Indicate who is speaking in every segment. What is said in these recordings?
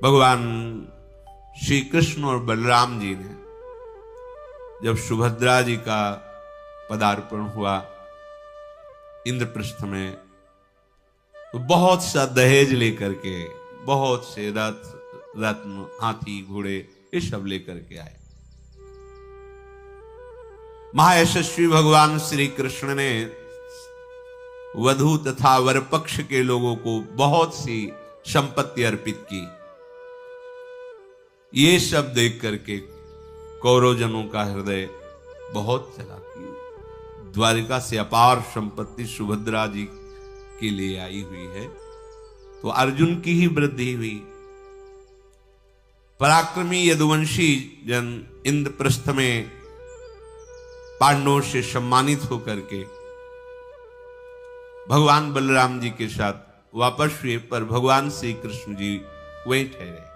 Speaker 1: भगवान श्री कृष्ण और बलराम जी ने जब सुभद्रा जी का पदार्पण हुआ इंद्रप्रस्थ में, तो बहुत सा दहेज लेकर के, बहुत से रथ रत्न, हाथी, घोड़े, ये सब लेकर के आए। महायशस्वी भगवान श्री कृष्ण ने वधू तथा वर पक्ष के लोगों को बहुत सी संपत्ति अर्पित की। ये सब देख करके कौरवजनों का हृदय बहुत चला कि द्वारिका से अपार संपत्ति सुभद्रा जी के लिए आई हुई है, तो अर्जुन की ही वृद्धि हुई। पराक्रमी यदुवंशी जन इंद्रप्रस्थ में पांडवों से सम्मानित होकर के भगवान बलराम जी के साथ वापस हुए, पर भगवान श्री कृष्ण जी वहीं ठहरे।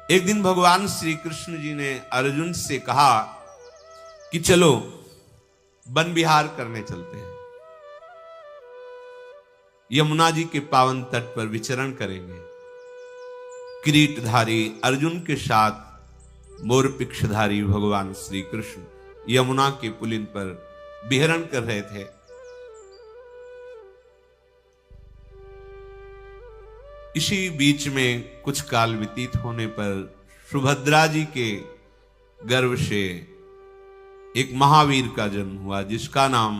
Speaker 1: एक दिन भगवान श्री कृष्ण जी ने अर्जुन से कहा कि चलो वन विहार करने चलते हैं, यमुना जी के पावन तट पर विचरण करेंगे। किरीटधारी अर्जुन के साथ मोरपिक्षधारी भगवान श्री कृष्ण यमुना के पुलिन पर विहरण कर रहे थे। इसी बीच में कुछ काल व्यतीत होने पर सुभद्रा जी के गर्भ से एक महावीर का जन्म हुआ, जिसका नाम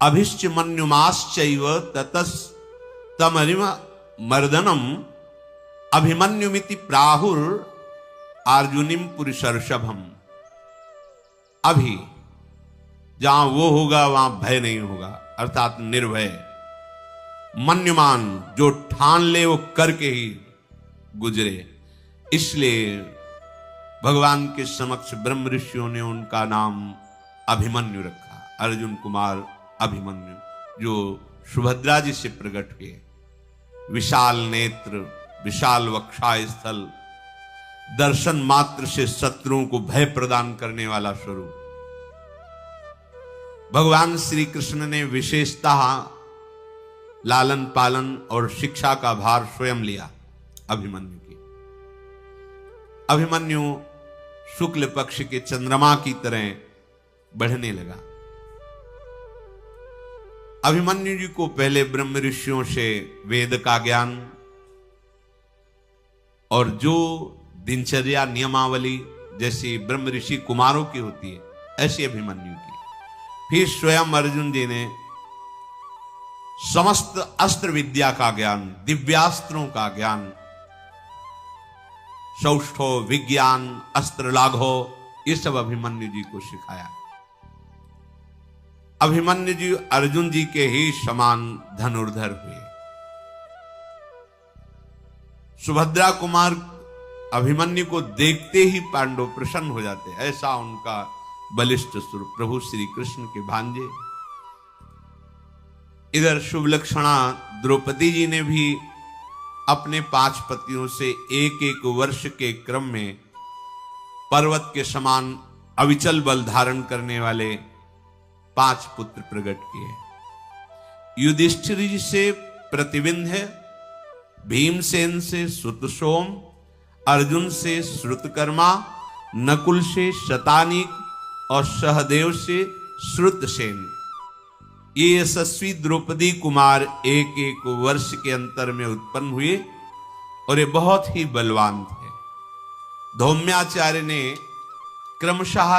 Speaker 1: अभिश्चमन्युमाश्चैव ततस तमरिम मर्दनम अभिमन्युमिति प्राहुर अर्जुनिम पुरुषर्षभम। अभी जहां वो होगा वहां भय नहीं होगा, अर्थात निर्भय। मन्युमान जो ठान ले वो करके ही गुजरे, इसलिए भगवान के समक्ष ब्रह्म ऋषियों ने उनका नाम अभिमन्यु रखा। अर्जुन कुमार अभिमन्यु, जो सुभद्रा जी से प्रकट हुए। विशाल नेत्र, विशाल वक्षा स्थल, दर्शन मात्र से शत्रुओं को भय प्रदान करने वाला स्वरूप। भगवान श्री कृष्ण ने विशेषतः लालन पालन और शिक्षा का भार स्वयं लिया अभिमन्यु की। अभिमन्यु शुक्ल पक्ष के चंद्रमा की तरह बढ़ने लगा। अभिमन्यु जी को पहले ब्रह्म ऋषियों से वेद का ज्ञान और जो दिनचर्या नियमावली जैसी ब्रह्म ऋषि कुमारों की होती है, ऐसी अभिमन्यु की। फिर स्वयं अर्जुन जी ने समस्त अस्त्र विद्या का ज्ञान, दिव्यास्त्रों का ज्ञान, सौष्ठो, विज्ञान, अस्त्र लाघो, ये सब अभिमन्यु जी को सिखाया। अभिमन्यु जी अर्जुन जी के ही समान धनुर्धर हुए। सुभद्रा कुमार अभिमन्यु को देखते ही पांडव प्रसन्न हो जाते, ऐसा उनका बलिष्ठ स्वरूप। प्रभु श्री कृष्ण के भांजे। इधर शुभ लक्षणा द्रौपदी जी ने भी अपने 5 पतियों से एक एक वर्ष के क्रम में पर्वत के समान अविचल बल धारण करने वाले 5 पुत्र प्रकट किए। युधिष्ठिर जी से प्रतिविंध्य, भीमसेन से श्रुतसोम, अर्जुन से श्रुतकर्मा, नकुल से शतानीक और सहदेव से श्रुतसेन। ये यशस्वी द्रौपदी कुमार एक एक वर्ष के अंतर में उत्पन्न हुए और ये बहुत ही बलवान थे। धौम्याचार्य ने क्रमशः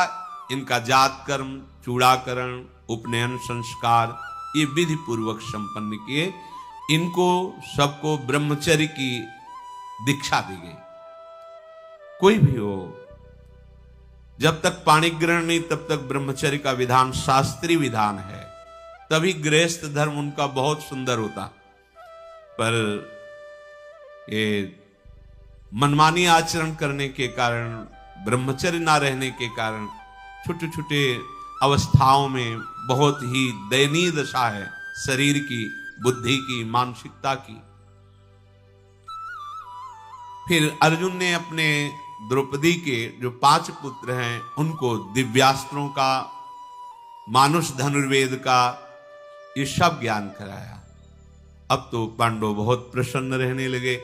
Speaker 1: इनका जात कर्म, चूड़ाकरण, उपनयन संस्कार ये विधि पूर्वक संपन्न किए। इनको सबको ब्रह्मचर्य की दीक्षा दी गई। कोई भी हो, जब तक पाणिग्रहण नहीं तब तक ब्रह्मचर्य का विधान शास्त्रीय विधान है, तभी गृहस्थ धर्म उनका बहुत सुंदर होता। पर ये मनमानी आचरण करने के कारण, ब्रह्मचर्य ना रहने के कारण छोटे छोटे अवस्थाओं में बहुत ही दयनीय दशा है शरीर की, बुद्धि की, मानसिकता की। फिर अर्जुन ने अपने द्रौपदी के जो 5 पुत्र हैं उनको दिव्यास्त्रों का, मानुष धनुर्वेद का ये सब ज्ञान कराया। अब तो पांडव बहुत प्रसन्न रहने लगे।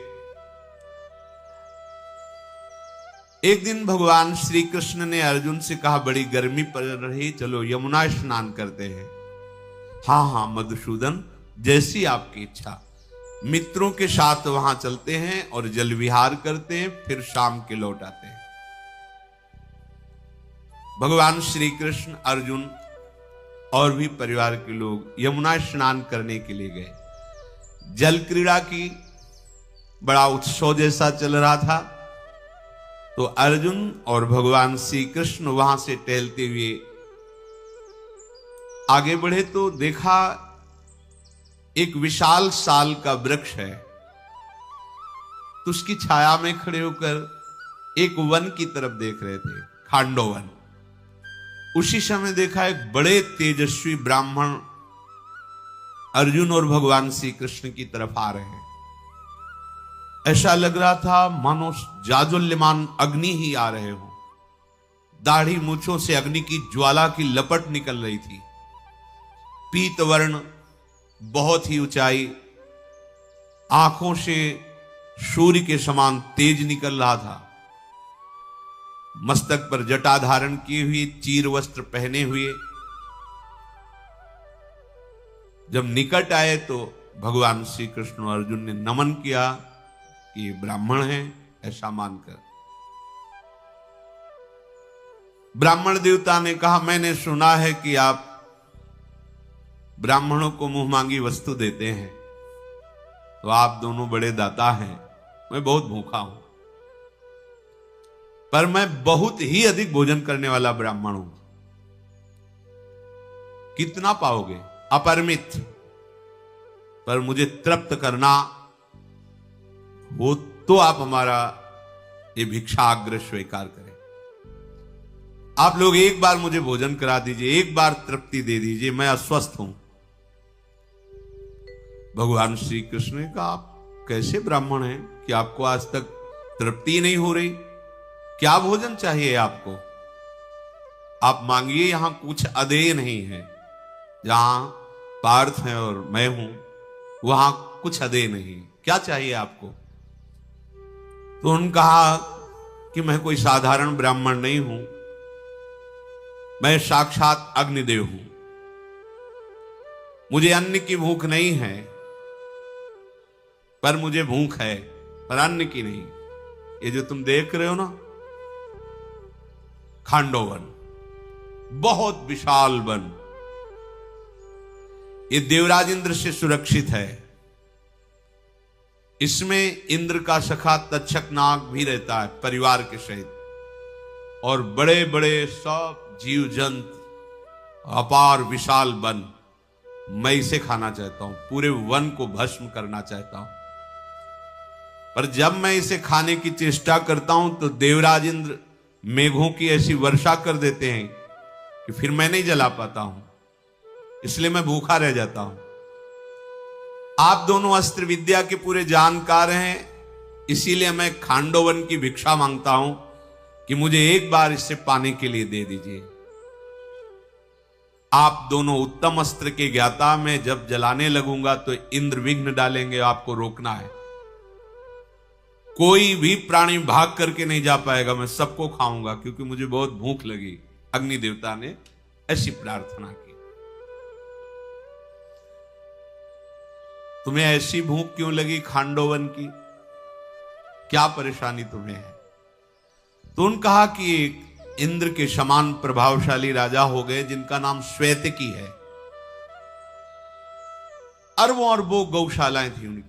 Speaker 1: एक दिन भगवान श्री कृष्ण ने अर्जुन से कहा, बड़ी गर्मी पड़ रही, चलो यमुना स्नान करते हैं। हाँ हाँ मधुसूदन, जैसी आपकी इच्छा। मित्रों के साथ वहां चलते हैं और जल विहार करते हैं, फिर शाम के लौट आते हैं। भगवान श्री कृष्ण, अर्जुन और भी परिवार के लोग यमुना स्नान करने के लिए गए। जल क्रीड़ा की बड़ा उत्सव जैसा चल रहा था, तो अर्जुन और भगवान श्री कृष्ण वहां से टहलते हुए आगे बढ़े तो देखा एक विशाल साल का वृक्ष है। तो उसकी छाया में खड़े होकर एक वन की तरफ देख रहे थे, खांडोवन। उसी समय देखा एक बड़े तेजस्वी ब्राह्मण अर्जुन और भगवान श्री कृष्ण की तरफ आ रहे हैं। ऐसा लग रहा था मानो जाज्वल्यमान अग्नि ही आ रहे हो। दाढ़ी मूछों से अग्नि की ज्वाला की लपट निकल रही थी। पीत वर्ण, बहुत ही ऊंचाई, आंखों से सूर्य के समान तेज निकल रहा था। मस्तक पर जटा धारण किए हुए, चीर वस्त्र पहने हुए। जब निकट आए तो भगवान श्री कृष्ण और अर्जुन ने नमन किया कि ये ब्राह्मण हैं, ऐसा मानकर। ब्राह्मण देवता ने कहा, मैंने सुना है कि आप ब्राह्मणों को मुंह मांगी वस्तु देते हैं, तो आप दोनों बड़े दाता हैं। मैं बहुत भूखा हूं, पर मैं बहुत ही अधिक भोजन करने वाला ब्राह्मण हूं। कितना पाओगे? अपरिमित। पर मुझे तृप्त करना हो तो आप हमारा ये भिक्षाग्रह स्वीकार करें। आप लोग एक बार मुझे भोजन करा दीजिए, एक बार तृप्ति दे दीजिए, मैं अस्वस्थ हूं। भगवान श्री कृष्ण ने कहा, आप कैसे ब्राह्मण हैं कि आपको आज तक तृप्ति नहीं हो रही? क्या भोजन चाहिए आपको? आप मांगिए, यहां कुछ अदेय नहीं है। जहां पार्थ है और मैं हूं, वहां कुछ अदेय नहीं। क्या चाहिए आपको? तो उन्होंने कहा कि मैं कोई साधारण ब्राह्मण नहीं हूं, मैं साक्षात अग्निदेव हूं। मुझे अन्न की भूख नहीं है, पर मुझे भूख है, पर अन्न की नहीं। ये जो तुम देख रहे हो ना, खांडोवन, बहुत विशाल वन, ये देवराज इंद्र से सुरक्षित है। इसमें इंद्र का सखा तक्षक नाग भी रहता है परिवार के सहित, और बड़े बड़े सब जीव जंतु, अपार विशाल वन। मैं इसे खाना चाहता हूं, पूरे वन को भस्म करना चाहता हूं। पर जब मैं इसे खाने की चेष्टा करता हूं तो देवराज इंद्र मेघों की ऐसी वर्षा कर देते हैं कि फिर मैं नहीं जला पाता हूं, इसलिए मैं भूखा रह जाता हूं। आप दोनों अस्त्र विद्या के पूरे जानकार हैं, इसीलिए मैं खांडोवन की भिक्षा मांगता हूं कि मुझे एक बार इससे पाने के लिए दे दीजिए। आप दोनों उत्तम अस्त्र के ज्ञाता, मैं जब जलाने लगूंगा तो इंद्र विघ्न डालेंगे, आपको रोकना है। कोई भी प्राणी भाग करके नहीं जा पाएगा, मैं सबको खाऊंगा क्योंकि मुझे बहुत भूख लगी। अग्नि देवता ने ऐसी प्रार्थना की। तुम्हें ऐसी भूख क्यों लगी खांडोवन की? क्या परेशानी तुम्हें है? तो उन्होंने कहा कि एक इंद्र के समान प्रभावशाली राजा हो गए जिनका नाम श्वेतकी है। अरबों अरबों गौशालाएं थी उनकी,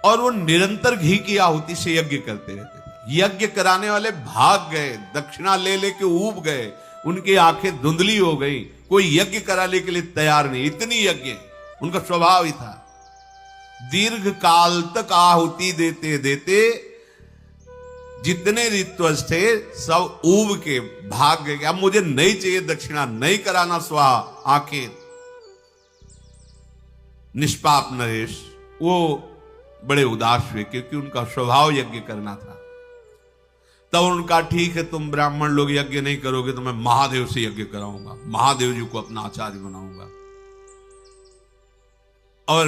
Speaker 1: और वो निरंतर घी की आहुति से यज्ञ करते रहते थे। यज्ञ कराने वाले भाग गए, दक्षिणा ले लेके ऊब गए, उनकी आंखें धुंधली हो गई, कोई यज्ञ कराने के लिए तैयार नहीं। इतनी यज्ञ उनका स्वभाव ही था। दीर्घ काल तक आहुति देते देते जितने ऋत्वज थे सब ऊब के भाग गए। अब मुझे नहीं चाहिए दक्षिणा, नहीं कराना स्वाहा। आंखें निष्पाप नरेश वो बड़े उदास हुए क्योंकि उनका स्वभाव यज्ञ करना था। तब उनका, ठीक है तुम ब्राह्मण लोग यज्ञ नहीं करोगे तो मैं महादेव से यज्ञ कराऊंगा, महादेव जी को अपना आचार्य बनाऊंगा। और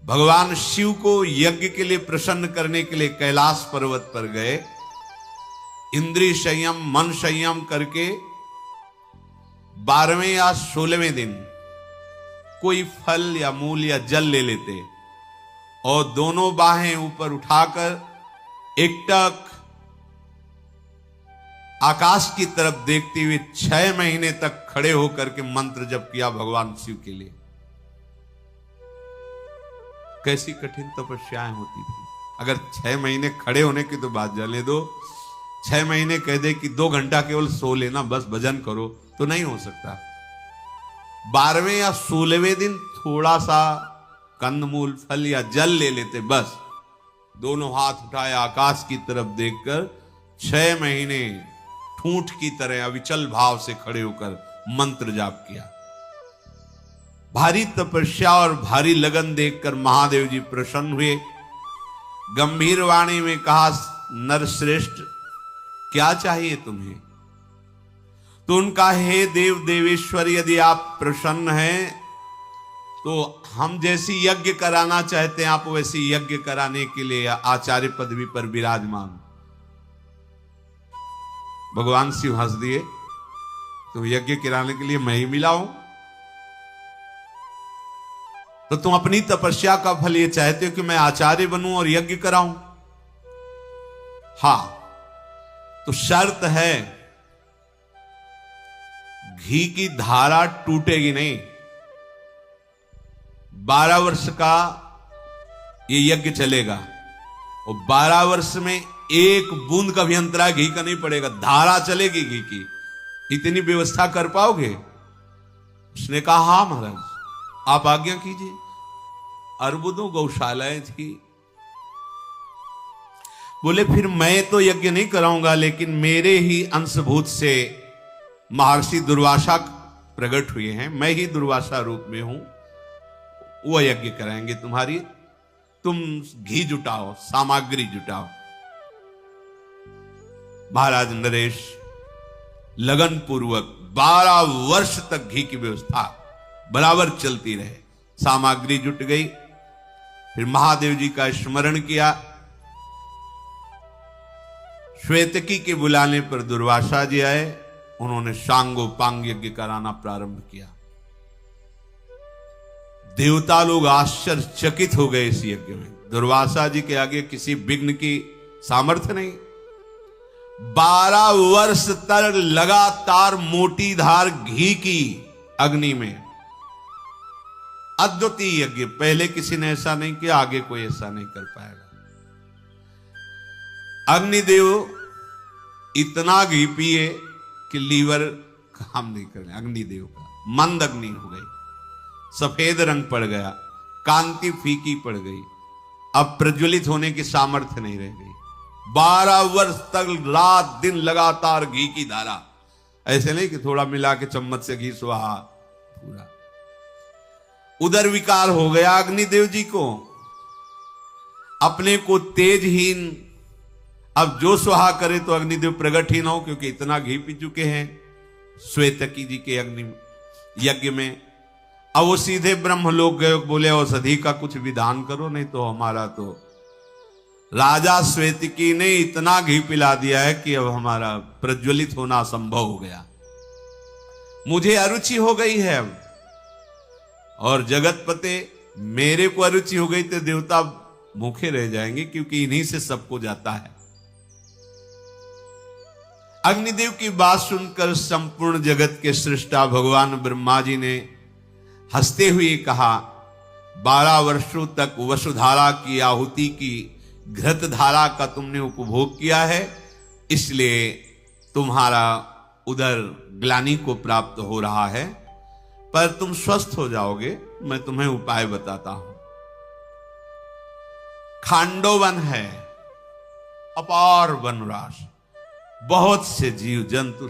Speaker 1: भगवान शिव को यज्ञ के लिए प्रसन्न करने के लिए कैलाश पर्वत पर गए। इंद्रिय संयम, मन संयम करके 12वें या 16वें दिन कोई फल या मूल या जल ले लेते और दोनों बाहें ऊपर उठाकर एकटक आकाश की तरफ देखते हुए 6 महीने तक खड़े होकर के मंत्र जप किया भगवान शिव के लिए। कैसी कठिन तपस्याएं होती थी। अगर 6 महीने खड़े होने की तो बात जाने दो, 6 महीने कह दे कि 2 घंटा केवल सो लेना, बस भजन करो, तो नहीं हो सकता। 12वें या 16वें दिन थोड़ा सा कंदमूल, फल या जल ले लेते, बस दोनों हाथ उठाए आकाश की तरफ देखकर 6 महीने ठूंठ की तरह अविचल भाव से खड़े होकर मंत्र जाप किया। भारी तपस्या और भारी लगन देखकर महादेव जी प्रसन्न हुए। गंभीर वाणी में कहा, नरश्रेष्ठ क्या चाहिए तुम्हें? तो उनका, हे देव देवेश्वर, यदि आप प्रसन्न हैं तो हम जैसी यज्ञ कराना चाहते हैं, आप वैसी यज्ञ कराने के लिए आचार्य पदवी पर विराजमान। भगवान शिव हंस दिए, तो यज्ञ कराने के लिए मैं ही मिला हूं, तो तुम अपनी तपस्या का फल ये चाहते हो कि मैं आचार्य बनूं और यज्ञ कराऊं? हां, तो शर्त है घी की धारा टूटेगी नहीं। 12 वर्ष का ये यज्ञ चलेगा और 12 वर्ष में एक बूंद का भी अंतराय घी का नहीं पड़ेगा, धारा चलेगी घी की। इतनी व्यवस्था कर पाओगे? उसने कहा, हां महाराज, आप आज्ञा कीजिए। अर्बुदों गौशालाएं थी। बोले, फिर मैं तो यज्ञ नहीं कराऊंगा, लेकिन मेरे ही अंशभूत से महर्षि दुर्वासा प्रकट हुए हैं, मैं ही दुर्वासा रूप में हूं, वो यज्ञ कराएंगे तुम्हारी। तुम घी जुटाओ, सामग्री जुटाओ। महाराज नरेश लगन पूर्वक 12 वर्ष तक घी की व्यवस्था बराबर चलती रहे। सामग्री जुट गई। फिर महादेव जी का स्मरण किया। श्वेतकी के बुलाने पर दुर्वासा जी आए। उन्होंने सांगोपांग यज्ञ कराना प्रारंभ किया। देवता लोग आश्चर्यचकित हो गए इस यज्ञ में। दुर्वासा जी के आगे किसी विघ्न की सामर्थ्य नहीं। 12 वर्ष तक लगातार मोटी धार घी की अग्नि में अद्वितीय यज्ञ। पहले किसी ने ऐसा नहीं किया, आगे कोई ऐसा नहीं कर पाएगा। अग्निदेव इतना घी पिए कि लीवर काम नहीं कर रहे। अग्निदेव का मंद अग्नि हो गई, सफेद रंग पड़ गया, कांति फीकी पड़ गई, अब प्रज्वलित होने की सामर्थ्य नहीं रह गई। 12 वर्ष तक रात दिन लगातार घी की धारा। ऐसे नहीं कि थोड़ा मिला के चम्मच से घी सुहा, पूरा। उदर विकार हो गया अग्निदेव जी को, अपने को तेजहीन। अब जो सुहा करे तो अग्निदेव प्रगट ही ना हो, क्योंकि इतना घी पी चुके हैं श्वेतकी जी के अग्नि यज्ञ में। अब वो सीधे ब्रह्मलोक गए। बोले, औषधि का कुछ विधान करो, नहीं तो हमारा तो राजा श्वेतकी ने इतना घी पिला दिया है कि अब हमारा प्रज्वलित होना असंभव हो गया। मुझे अरुचि हो गई है अब, और जगतपते मेरे को अरुचि हो गई तो देवता भूखे रह जाएंगे, क्योंकि इन्हीं से सबको जाता है। अग्निदेव की बात सुनकर संपूर्ण जगत के सृष्टा भगवान ब्रह्मा जी ने हंसते हुए कहा, 12 वर्षों तक वसुधारा की आहुति की घृत धारा का तुमने उपभोग किया है, इसलिए तुम्हारा उदर ग्लानि को प्राप्त हो रहा है, पर तुम स्वस्थ हो जाओगे। मैं तुम्हें उपाय बताता हूं। खांडोवन है, अपार वनराश, बहुत से जीव जंतु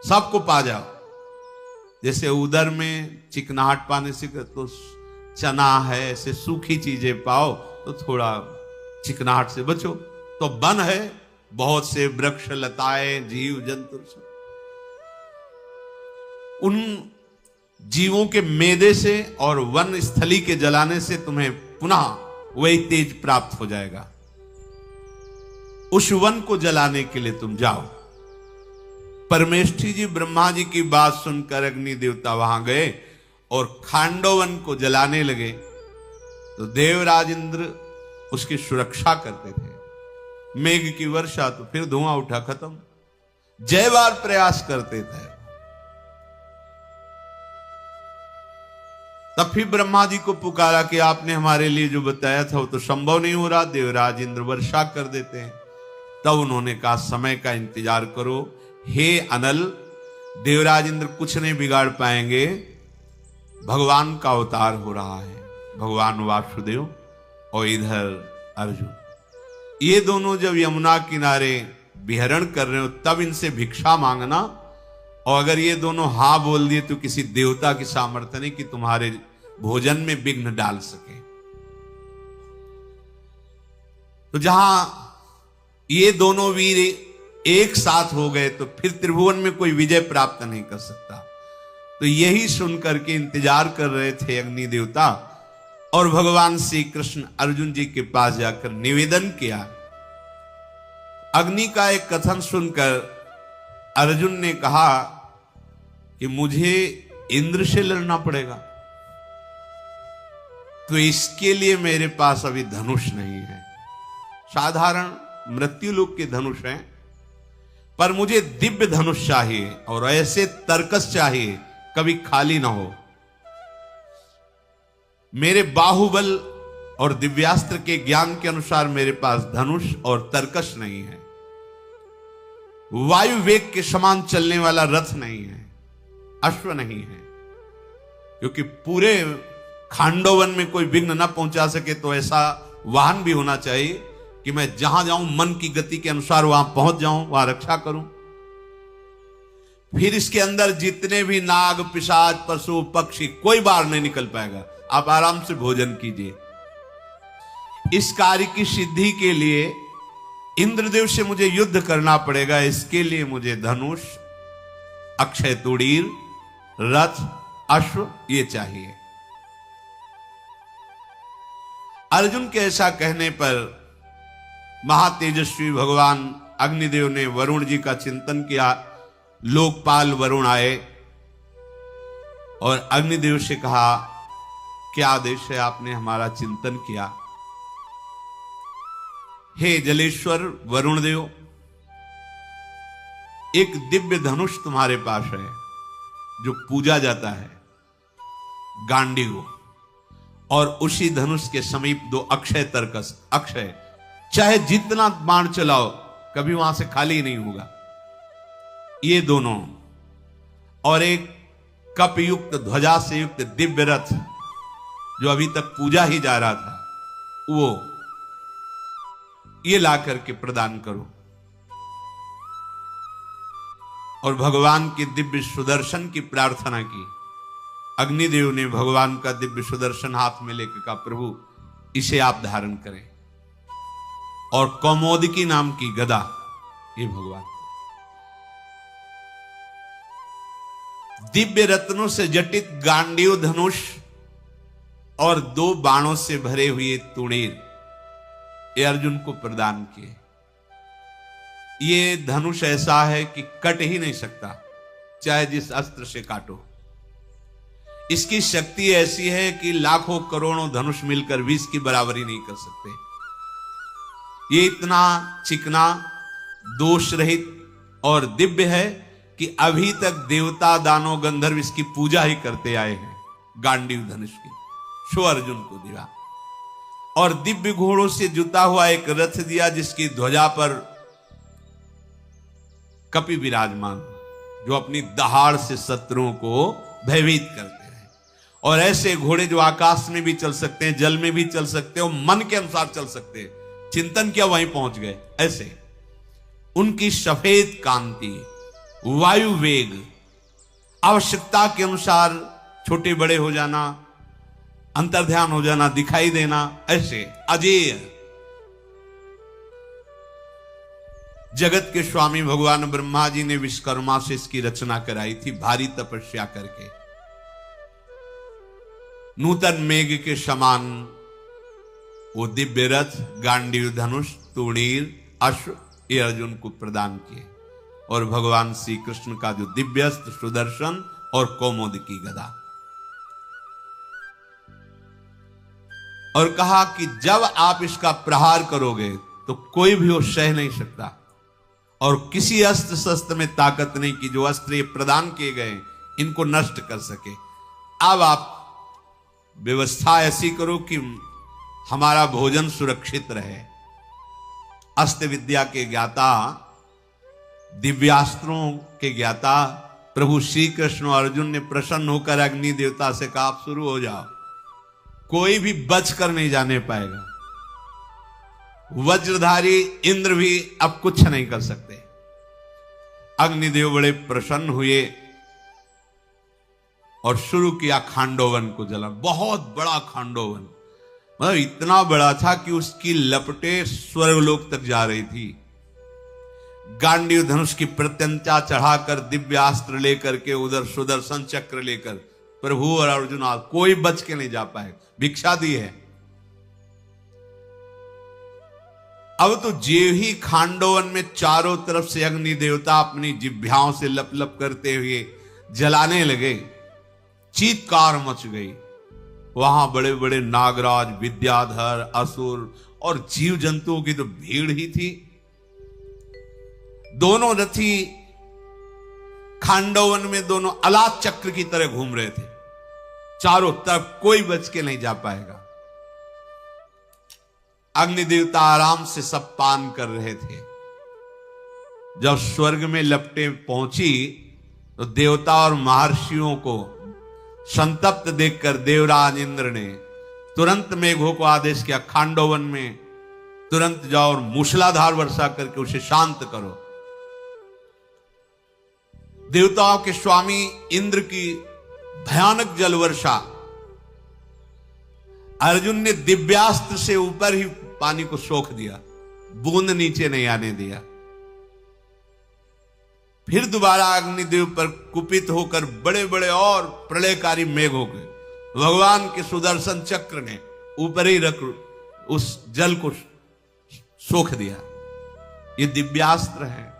Speaker 1: सबको पा जाओ। जैसे उदर में चिकनाहट पाने से तो चना है, ऐसे सूखी चीजें पाओ तो थोड़ा चिकनाहट से बचो। तो वन है, बहुत से वृक्ष लताएं जीव जंतु। उन जीवों के मेदे से और वन स्थली के जलाने से तुम्हें पुनः वही तेज प्राप्त हो जाएगा। उस वन को जलाने के लिए तुम जाओ। परमेष्ठी जी ब्रह्मा जी की बात सुनकर अग्नि देवता वहां गए और खांडोवन को जलाने लगे। तो देवराज इंद्र उसकी सुरक्षा करते थे। मेघ की वर्षा तो फिर धुआं उठा, खत्म। जय बार प्रयास करते थे। तब फिर ब्रह्मा जी को पुकारा कि आपने हमारे लिए जो बताया था वो तो संभव नहीं हो रहा। देवराज इंद्र वर्षा कर देते हैं। तब उन्होंने कहा समय का इंतजार करो। हे अनल, देवराज इंद्र कुछ नहीं बिगाड़ पाएंगे। भगवान का अवतार हो रहा है, भगवान वासुदेव और इधर अर्जुन। ये दोनों जब यमुना किनारे विहरण कर रहे हो तब इनसे भिक्षा मांगना। और अगर ये दोनों हां बोल दिए तो किसी देवता की सामर्थ्य नहीं कि तुम्हारे भोजन में विघ्न डाल सके। तो जहां ये दोनों वीर एक साथ हो गए तो फिर त्रिभुवन में कोई विजय प्राप्त नहीं कर सकता। तो यही सुनकर के इंतजार कर रहे थे अग्नि देवता। और भगवान श्री कृष्ण अर्जुन जी के पास जाकर निवेदन किया। अग्नि का एक कथन सुनकर अर्जुन ने कहा कि मुझे इंद्र से लड़ना पड़ेगा, तो इसके लिए मेरे पास अभी धनुष नहीं है। साधारण मृत्युलोक के धनुष हैं, पर मुझे दिव्य धनुष चाहिए और ऐसे तरकस चाहिए कभी खाली ना हो। मेरे बाहुबल और दिव्यास्त्र के ज्ञान के अनुसार मेरे पास धनुष और तरकस नहीं है। वायु वेग के समान चलने वाला रथ नहीं है, अश्व नहीं है। क्योंकि पूरे खांडोवन में कोई विघ्न न पहुंचा सके तो ऐसा वाहन भी होना चाहिए कि मैं जहां जाऊं मन की गति के अनुसार वहां पहुंच जाऊं, वहां रक्षा करूं। फिर इसके अंदर जितने भी नाग पिशाच पशु पक्षी कोई बाहर नहीं निकल पाएगा। आप आराम से भोजन कीजिए। इस कार्य की सिद्धि के लिए इंद्रदेव से मुझे युद्ध करना पड़ेगा। इसके लिए मुझे धनुष, अक्षय तुड़ीर, रथ, अश्व ये चाहिए। अर्जुन के ऐसा कहने पर महातेजस्वी भगवान अग्निदेव ने वरुण जी का चिंतन किया। लोकपाल वरुण आए और अग्निदेव से कहा, क्या आदेश है? आपने हमारा चिंतन किया। हे जलेश्वर वरुण देव, एक दिव्य धनुष तुम्हारे पास है जो पूजा जाता है, गांडीव, और उसी धनुष के समीप दो अक्षय तरकस। अक्षय चाहे जितना बाण चलाओ कभी वहां से खाली नहीं होगा। ये दोनों और एक कप युक्त ध्वजा से युक्त दिव्य रथ जो अभी तक पूजा ही जा रहा था, वो ये ला करके प्रदान करो। और भगवान के दिव्य सुदर्शन की प्रार्थना की। अग्निदेव ने भगवान का दिव्य सुदर्शन हाथ में लेकर कहा, प्रभु इसे आप धारण करें। और कौमोदकी नाम की गदा, ये भगवान दिव्य रत्नों से जटित गांडीव धनुष और दो बाणों से भरे हुए तुणीर ये अर्जुन को प्रदान किए। ये धनुष ऐसा है कि कट ही नहीं सकता, चाहे जिस अस्त्र से काटो। इसकी शक्ति ऐसी है कि लाखों करोड़ों धनुष मिलकर भी इसकी बराबरी नहीं कर सकते। ये इतना चिकना, दोष रहित और दिव्य है कि अभी तक देवता दानव गंधर्व इसकी पूजा ही करते आए हैं। गांडीव धनुष की सो अर्जुन को दिया। और दिव्य घोड़ों से जुता हुआ एक रथ दिया जिसकी ध्वजा पर कपि विराजमान, जो अपनी दहाड़ से शत्रुओं को भयभीत करते हैं। और ऐसे घोड़े जो आकाश में भी चल सकते हैं, जल में भी चल सकते हैं, और मन के अनुसार चल सकते हैं। चिंतन किया वहीं पहुंच गए। ऐसे उनकी सफेद कांति, वायु वेग, आवश्यकता के अनुसार छोटे बड़े हो जाना, अंतर्ध्यान हो जाना, दिखाई देना, ऐसे अजेय। जगत के स्वामी भगवान ब्रह्मा जी ने विश्वकर्मा से इसकी रचना कराई थी, भारी तपस्या करके। नूतन मेघ के समान वो दिव्य रथ, गांडीव, धनुष, तूणीर, अश्व ये अर्जुन को प्रदान किए, और भगवान श्री कृष्ण का जो दिव्यस्त्र, सुदर्शन और कौमुद की गदा, और कहा कि जब आप इसका प्रहार करोगे तो कोई भी वो सह नहीं सकता, और किसी अस्त्र शस्त्र में ताकत नहीं कि जो अस्त्र ये प्रदान किए गए इनको नष्ट कर सके। अब आप व्यवस्था ऐसी करो कि हमारा भोजन सुरक्षित रहे। अस्त्र विद्या के ज्ञाता, दिव्यास्त्रों के ज्ञाता प्रभु श्री कृष्ण और अर्जुन ने प्रसन्न होकर अग्नि देवता से कहा, आप शुरू हो जाओ, कोई भी बच कर नहीं जाने पाएगा। वज्रधारी इंद्र भी अब कुछ नहीं कर सकते। अग्निदेव बड़े प्रसन्न हुए और शुरू किया खांडोवन को जलाना। बहुत बड़ा खांडोवन, मतलब इतना बड़ा था कि उसकी लपटें स्वर्गलोक तक जा रही थी। गांडीव धनुष की प्रत्यंचा चढ़ाकर, दिव्यास्त्र लेकर के, उधर सुदर्शन चक्र लेकर प्रभु और अर्जुन, कोई बच के नहीं जा पाए। भिक्षा दी है। अब तो जेव ही खांडोवन में चारों तरफ से अग्नि देवता अपनी जिह्वाओं से लप लप करते हुए जलाने लगे, चीत्कार मच गई। वहां बड़े बड़े नागराज, विद्याधर, असुर और जीव जंतुओं की तो भीड़ ही थी। दोनों रथी खांडोवन में दोनों अलात चक्र की तरह घूम रहे थे, चारों तरफ कोई बच के नहीं जा पाएगा। अग्नि देवता आराम से सब पान कर रहे थे। जब स्वर्ग में लपटें पहुंची तो देवता और महर्षियों को संतप्त देखकर देवराज इंद्र ने तुरंत मेघों को आदेश किया, खांडोवन में तुरंत जाओ और मूसलाधार वर्षा करके उसे शांत करो। देवताओं के स्वामी इंद्र की भयानक जल वर्षा, अर्जुन ने दिव्यास्त्र से ऊपर ही पानी को सोख दिया, बूंद नीचे नहीं आने दिया। फिर दोबारा अग्निदेव पर कुपित होकर बड़े बड़े और प्रलयकारी मेघ हो गए। भगवान के सुदर्शन चक्र ने ऊपर ही रख उस जल को सोख दिया। ये दिव्यास्त्र है।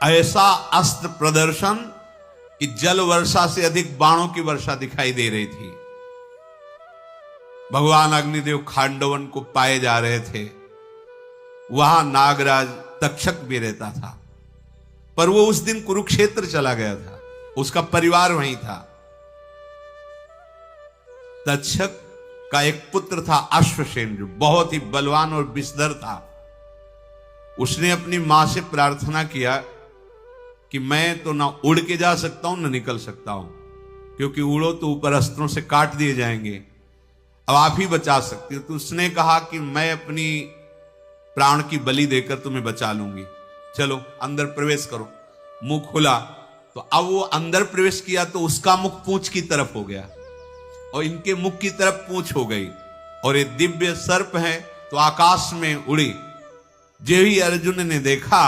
Speaker 1: ऐसा अस्त्र प्रदर्शन कि जल वर्षा से अधिक बाणों की वर्षा दिखाई दे रही थी। भगवान अग्निदेव खांडवन को पाए जा रहे थे। वहां नागराज तक्षक भी रहता था, पर वो उस दिन कुरुक्षेत्र चला गया था, उसका परिवार वहीं था। तक्षक का एक पुत्र था अश्वसेन, जो बहुत ही बलवान और विषधर था। उसने अपनी मां से प्रार्थना किया कि मैं तो ना उड़ के जा सकता हूं ना निकल सकता हूं, क्योंकि उड़ो तो ऊपर अस्त्रों से काट दिए जाएंगे, अब आप ही बचा सकती हो। तो उसने कहा कि मैं अपनी प्राण की बलि देकर तुम्हें बचा लूंगी, चलो अंदर प्रवेश करो। मुंह खुला तो अब वो अंदर प्रवेश किया तो उसका मुख पूंछ की तरफ हो गया और इनके मुख की तरफ पूंछ हो गई, और ये दिव्य सर्प है तो आकाश में उड़ी। जो ही अर्जुन ने देखा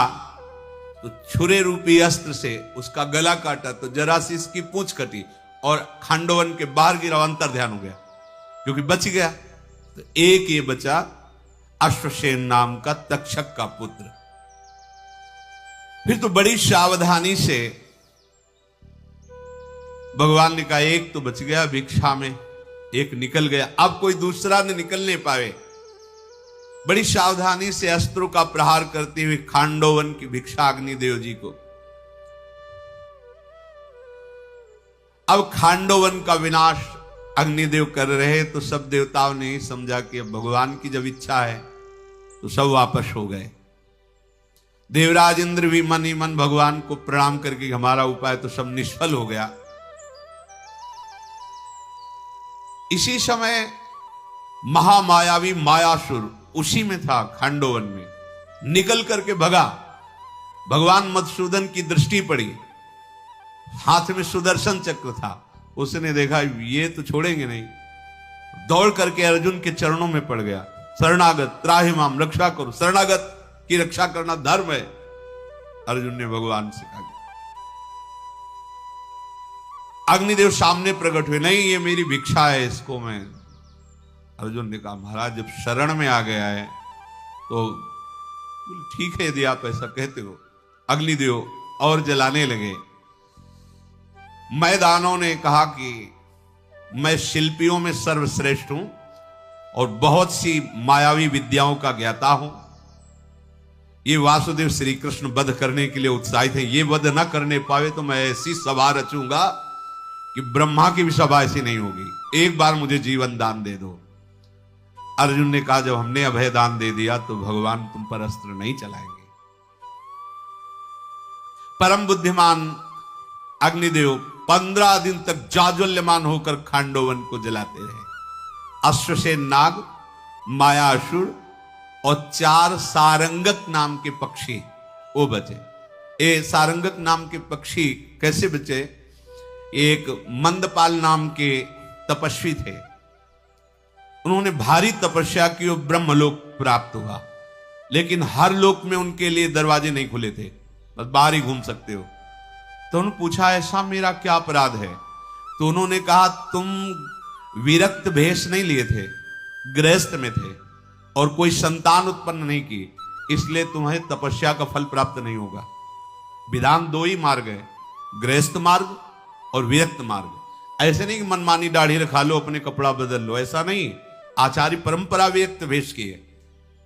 Speaker 1: तो छुरे रूपी अस्त्र से उसका गला काटा तो जरा सी इसकी पूंछ कटी और खांडोवन के बाहर गिरा, अंतर ध्यान हो गया क्योंकि बच गया। तो एक ये बचा अश्वसेन नाम का तक्षक का पुत्र। फिर तो बड़ी सावधानी से भगवान ने कहा एक तो बच गया भिक्षा में, एक निकल गया, अब कोई दूसरा न निकल नहीं पावे। बड़ी सावधानी से अस्त्रों का प्रहार करते हुए खांडोवन की भिक्षा अग्निदेव जी को। अब खांडोवन का विनाश अग्निदेव कर रहे तो सब देवताओं ने ही समझा कि अब भगवान की जब इच्छा है तो सब वापस हो गए। देवराज इंद्र भी मन ही मन भगवान को प्रणाम करके हमारा उपाय तो सब निष्फल हो गया। इसी समय महामायावी मायासुर उसी में था, खांडोवन में निकल करके भगा। भगवान मधुसूदन की दृष्टि पड़ी, हाथ में सुदर्शन चक्र था। उसने देखा ये तो छोड़ेंगे नहीं, दौड़ करके अर्जुन के चरणों में पड़ गया। शरणागत त्राहि माम, रक्षा करो, शरणागत की रक्षा करना धर्म है। अर्जुन ने भगवान से कहा अग्निदेव सामने प्रकट हुए, नहीं ये मेरी भिक्षा है, इसको मैं। अर्जुन ने कहा महाराज जब शरण में आ गया है तो ठीक है, यदि आप ऐसा कहते हो। अग्निदेव और जलाने लगे। मैदानों ने कहा कि मैं शिल्पियों में सर्वश्रेष्ठ हूं और बहुत सी मायावी विद्याओं का ज्ञाता हूं। ये वासुदेव श्री कृष्ण वध करने के लिए उत्साहित है, ये वध ना करने पावे तो मैं ऐसी सभा रचूंगा कि ब्रह्मा की भी सभा ऐसी नहीं होगी, एक बार मुझे जीवन दान दे दो। अर्जुन ने कहा जब हमने अभय दान दे दिया तो भगवान तुम पर अस्त्र नहीं चलाएंगे। परम बुद्धिमान अग्निदेव 15 दिन तक जाज्वल्यमान होकर खांडोवन को जलाते रहे। अश्वसेन नाग, मायासुर और 4 सारंगक नाम के पक्षी वो बचे। ये सारंगक नाम के पक्षी कैसे बचे? एक मंदपाल नाम के तपस्वी थे, उन्होंने भारी तपस्या की और ब्रह्मलोक प्राप्त हुआ, लेकिन हर लोक में उनके लिए दरवाजे नहीं खुले थे, बस बाहर ही घूम सकते हो। तो उन्होंने पूछा ऐसा मेरा क्या अपराध है? तो उन्होंने कहा तुम विरक्त भेष नहीं लिए थे, गृहस्थ में थे और कोई संतान उत्पन्न नहीं की, इसलिए तुम्हें तपस्या का फल प्राप्त नहीं होगा। विधान 2 ही मार्ग है, गृहस्थ मार्ग और विरक्त मार्ग। ऐसे नहीं कि मनमानी दाढ़ी रखा लो, अपने कपड़ा बदल लो, ऐसा नहीं। आचार्य परंपरा विरक्त भेष की है।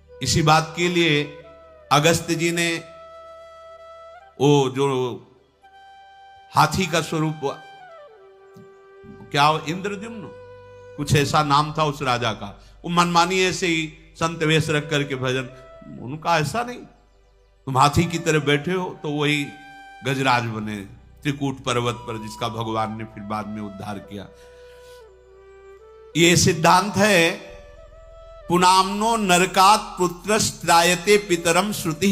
Speaker 1: इसी बात के लिए अगस्त जी ने वो जो हाथी का स्वरूप, क्या इंद्रद्युम्न कुछ ऐसा नाम था उस राजा का, वो मनमानी ऐसे ही संत वेश रख करके भजन, उनका ऐसा नहीं, तुम हाथी की तरह बैठे हो तो वही गजराज बने त्रिकूट पर्वत पर, जिसका भगवान ने फिर बाद में उद्धार किया। ये सिद्धांत है पुनामनो नरकात पुत्रस्त्रायते पितरम श्रुति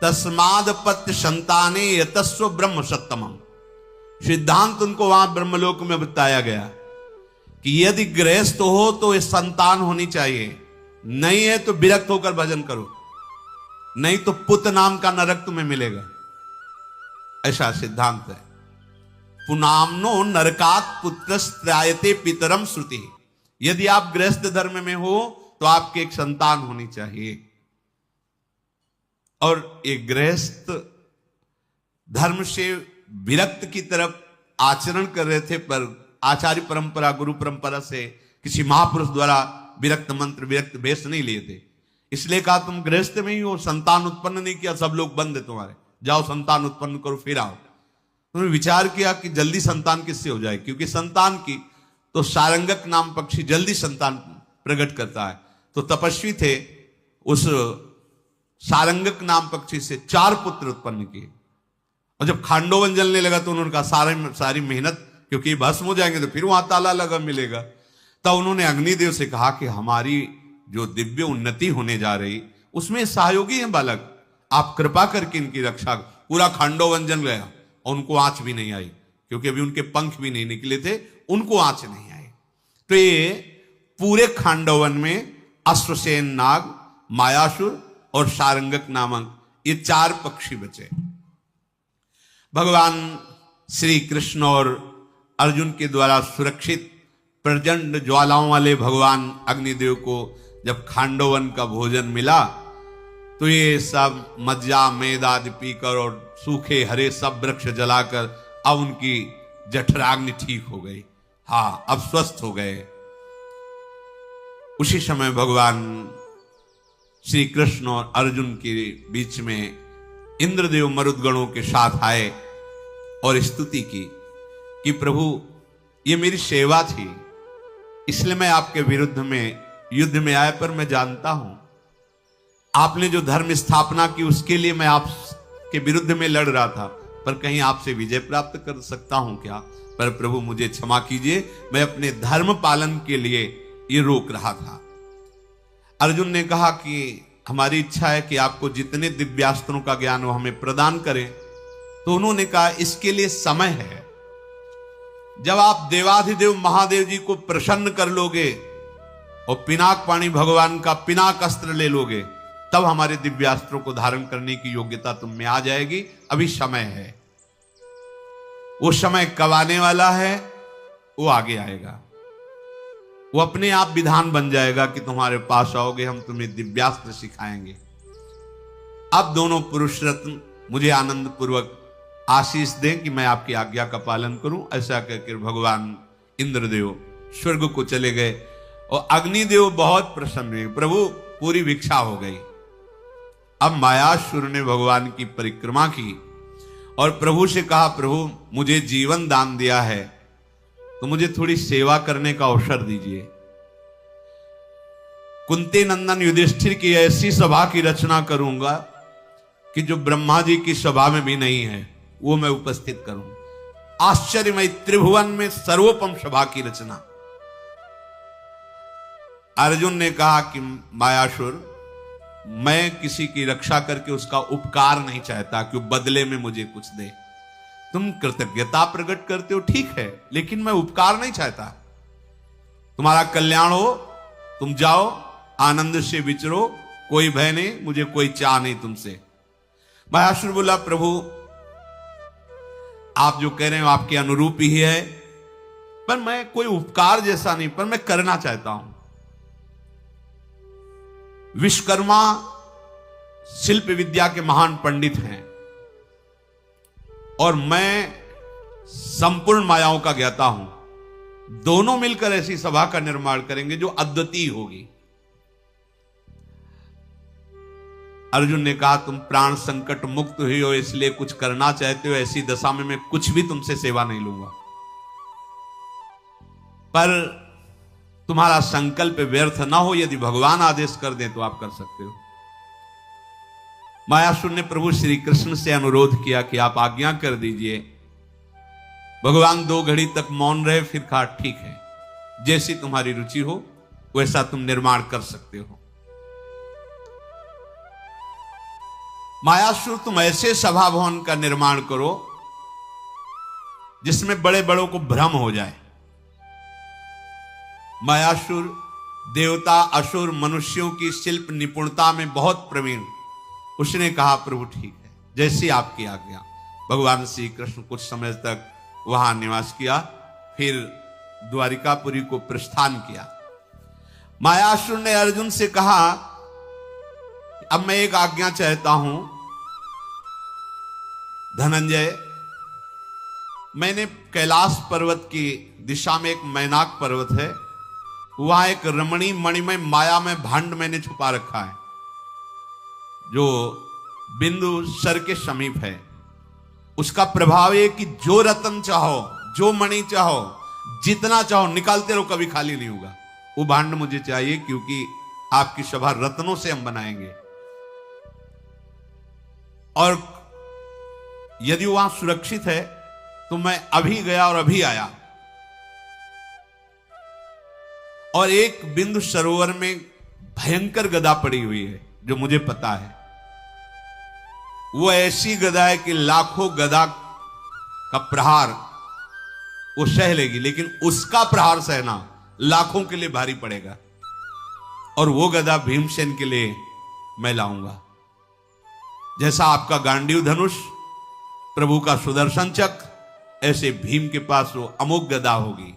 Speaker 1: तस्माद पत्य संताने यतस्व ब्रह्म सत्तमम। सिद्धांत उनको वहां ब्रह्मलोक में बताया गया कि यदि गृहस्थ हो तो ये संतान होनी चाहिए, नहीं है तो विरक्त होकर भजन करो, नहीं तो पुत नाम का नरक तुम्हें मिलेगा। ऐसा सिद्धांत है। पुनामनो नरकात पुत्रस्त्रायते पितरम श्रुति। यदि आप गृहस्थ धर्म में हो तो आपके एक संतान होनी चाहिए। और एक गृहस्थ धर्म से विरक्त की तरफ आचरण कर रहे थे, पर आचार्य परंपरा गुरु परंपरा से किसी महापुरुष द्वारा विरक्त मंत्र विरक्त भेष नहीं लिए थे, इसलिए कहा तुम गृहस्थ में ही हो, संतान उत्पन्न नहीं किया, सब लोग बंद है तुम्हारे, जाओ संतान उत्पन्न करो फिर आओ। उन्होंने विचार किया कि जल्दी संतान किससे हो जाए, क्योंकि संतान की तो सारंगक नाम पक्षी जल्दी संतान प्रकट करता है। तो तपस्वी थे, उस सारंगक नाम पक्षी से 4 पुत्र उत्पन्न किए। और जब खांडोवन जलने लगा तो उन्होंने कहा सारी मेहनत, क्योंकि भस्म हो जाएंगे तो फिर वहां ताला लगा मिलेगा। तब उन्होंने अग्निदेव से कहा कि हमारी जो दिव्य उन्नति होने जा रही उसमें सहयोगी हैं बालक, आप कृपा करके इनकी रक्षा। पूरा खांडोवन जल गया और उनको आंच भी नहीं आई, क्योंकि अभी उनके पंख भी नहीं निकले थे, उनको आंच नहीं आई। तो ये पूरे खांडोवन में अश्वसेन नाग, मायासुर और सारंगक नामक ये 4 पक्षी बचे। भगवान श्री कृष्ण और अर्जुन के द्वारा सुरक्षित प्रचंड ज्वालाओं वाले भगवान अग्निदेव को जब खांडोवन का भोजन मिला तो ये सब मज्जा मेद आदि पीकर और सूखे हरे सब वृक्ष जलाकर अब उनकी जठराग्नि ठीक हो गई। हाँ, अब स्वस्थ हो गए। उसी समय भगवान श्री कृष्ण और अर्जुन के बीच में इंद्रदेव मरुदगणों के साथ आए और स्तुति की कि प्रभु ये मेरी सेवा थी, इसलिए मैं आपके विरुद्ध में युद्ध में आया, पर मैं जानता हूं आपने जो धर्म स्थापना की उसके लिए मैं आपके विरुद्ध में लड़ रहा था, पर कहीं आपसे विजय प्राप्त कर सकता हूं क्या? पर प्रभु मुझे क्षमा कीजिए, मैं अपने धर्म पालन के लिए ये रोक रहा था। अर्जुन ने कहा कि हमारी इच्छा है कि आपको जितने दिव्यास्त्रों का ज्ञान हो हमें प्रदान करें। तो उन्होंने कहा इसके लिए समय है, जब आप देवाधिदेव महादेव जी को प्रसन्न कर लोगे और पिनाक पाणी भगवान का पिनाक अस्त्र ले लोगे, तब हमारे दिव्यास्त्रों को धारण करने की योग्यता तुम में आ जाएगी, अभी समय है। वो समय कब आने वाला है वो आगे आएगा। वो अपने आप विधान बन जाएगा कि तुम्हारे पास आओगे, हम तुम्हें दिव्यास्त्र सिखाएंगे। अब दोनों पुरुष रत्न मुझे आनंद पूर्वक आशीष दें कि मैं आपकी आज्ञा का पालन करूं। ऐसा कहकर भगवान इंद्रदेव स्वर्ग को चले गए और अग्निदेव बहुत प्रसन्न हुए। प्रभु पूरी भिक्षा हो गई। अब मायासुर ने भगवान की परिक्रमा की और प्रभु से कहा, प्रभु मुझे जीवन दान दिया है तो मुझे थोड़ी सेवा करने का अवसर दीजिए। कुंती नंदन युधिष्ठिर की ऐसी सभा की रचना करूंगा कि जो ब्रह्मा जी की सभा में भी नहीं है वो मैं उपस्थित करूं। आश्चर्यमय त्रिभुवन में सर्वोपम सभा की रचना। अर्जुन ने कहा कि मायासुर, मैं किसी की रक्षा करके उसका उपकार नहीं चाहता कि बदले में मुझे कुछ दे। तुम कृतज्ञता प्रकट करते हो ठीक है, लेकिन मैं उपकार नहीं चाहता। तुम्हारा कल्याण हो, तुम जाओ आनंद से विचरो, कोई भय नहीं, मुझे कोई चाह नहीं तुमसे। मायासुर बोला, प्रभु आप जो कह रहे हो आपके अनुरूप ही है, पर मैं कोई उपकार जैसा नहीं, पर मैं करना चाहता हूं। विश्वकर्मा शिल्प विद्या के महान पंडित हैं और मैं संपूर्ण मायाओं का ज्ञाता हूं। दोनों मिलकर ऐसी सभा का निर्माण करेंगे जो अद्वितीय होगी। अर्जुन ने कहा, तुम प्राण संकट मुक्त हुई हो इसलिए कुछ करना चाहते हो, ऐसी दशा में मैं कुछ भी तुमसे सेवा नहीं लूंगा, पर तुम्हारा संकल्प व्यर्थ ना हो, यदि भगवान आदेश कर दें तो आप कर सकते हो। मायासुर ने प्रभु श्री कृष्ण से अनुरोध किया कि आप आज्ञा कर दीजिए। भगवान 2 घड़ी तक मौन रहे, फिर कहा, ठीक है, जैसी तुम्हारी रुचि हो वैसा तुम निर्माण कर सकते हो। मायासुर, तुम ऐसे सभा भवन का निर्माण करो जिसमें बड़े बड़ों को भ्रम हो जाए। मायासुर देवता, असुर, मनुष्यों की शिल्प निपुणता में बहुत प्रवीण। उसने कहा, प्रभु ठीक है, जैसी आपकी आज्ञा। भगवान श्री कृष्ण कुछ समय तक वहां निवास किया, फिर द्वारिकापुरी को प्रस्थान किया। मायासुर ने अर्जुन से कहा, अब मैं एक आज्ञा चाहता हूं धनंजय। मैंने कैलाश पर्वत की दिशा में एक मैनाक पर्वत है, वहां एक रमणी मणिमय माया में भांड मैंने छुपा रखा है जो बिंदु सर के समीप है। उसका प्रभाव है कि जो रतन चाहो, जो मणि चाहो, जितना चाहो निकालते रहो, कभी खाली नहीं होगा। वो भांड मुझे चाहिए क्योंकि आपकी सभा रत्नों से हम बनाएंगे। और यदि वहां सुरक्षित है तो मैं अभी गया और अभी आया, और एक बिंदु सरोवर में भयंकर गदा पड़ी हुई है जो मुझे पता है। वो ऐसी गदा है कि लाखों गदा का प्रहार वो सह लेगी, लेकिन उसका प्रहार सहना लाखों के लिए भारी पड़ेगा। और वो गदा भीमसेन के लिए मैं लाऊंगा। जैसा आपका गांडीव धनुष, प्रभु का सुदर्शन चक्र, ऐसे भीम के पास वो अमोघ गदा होगी।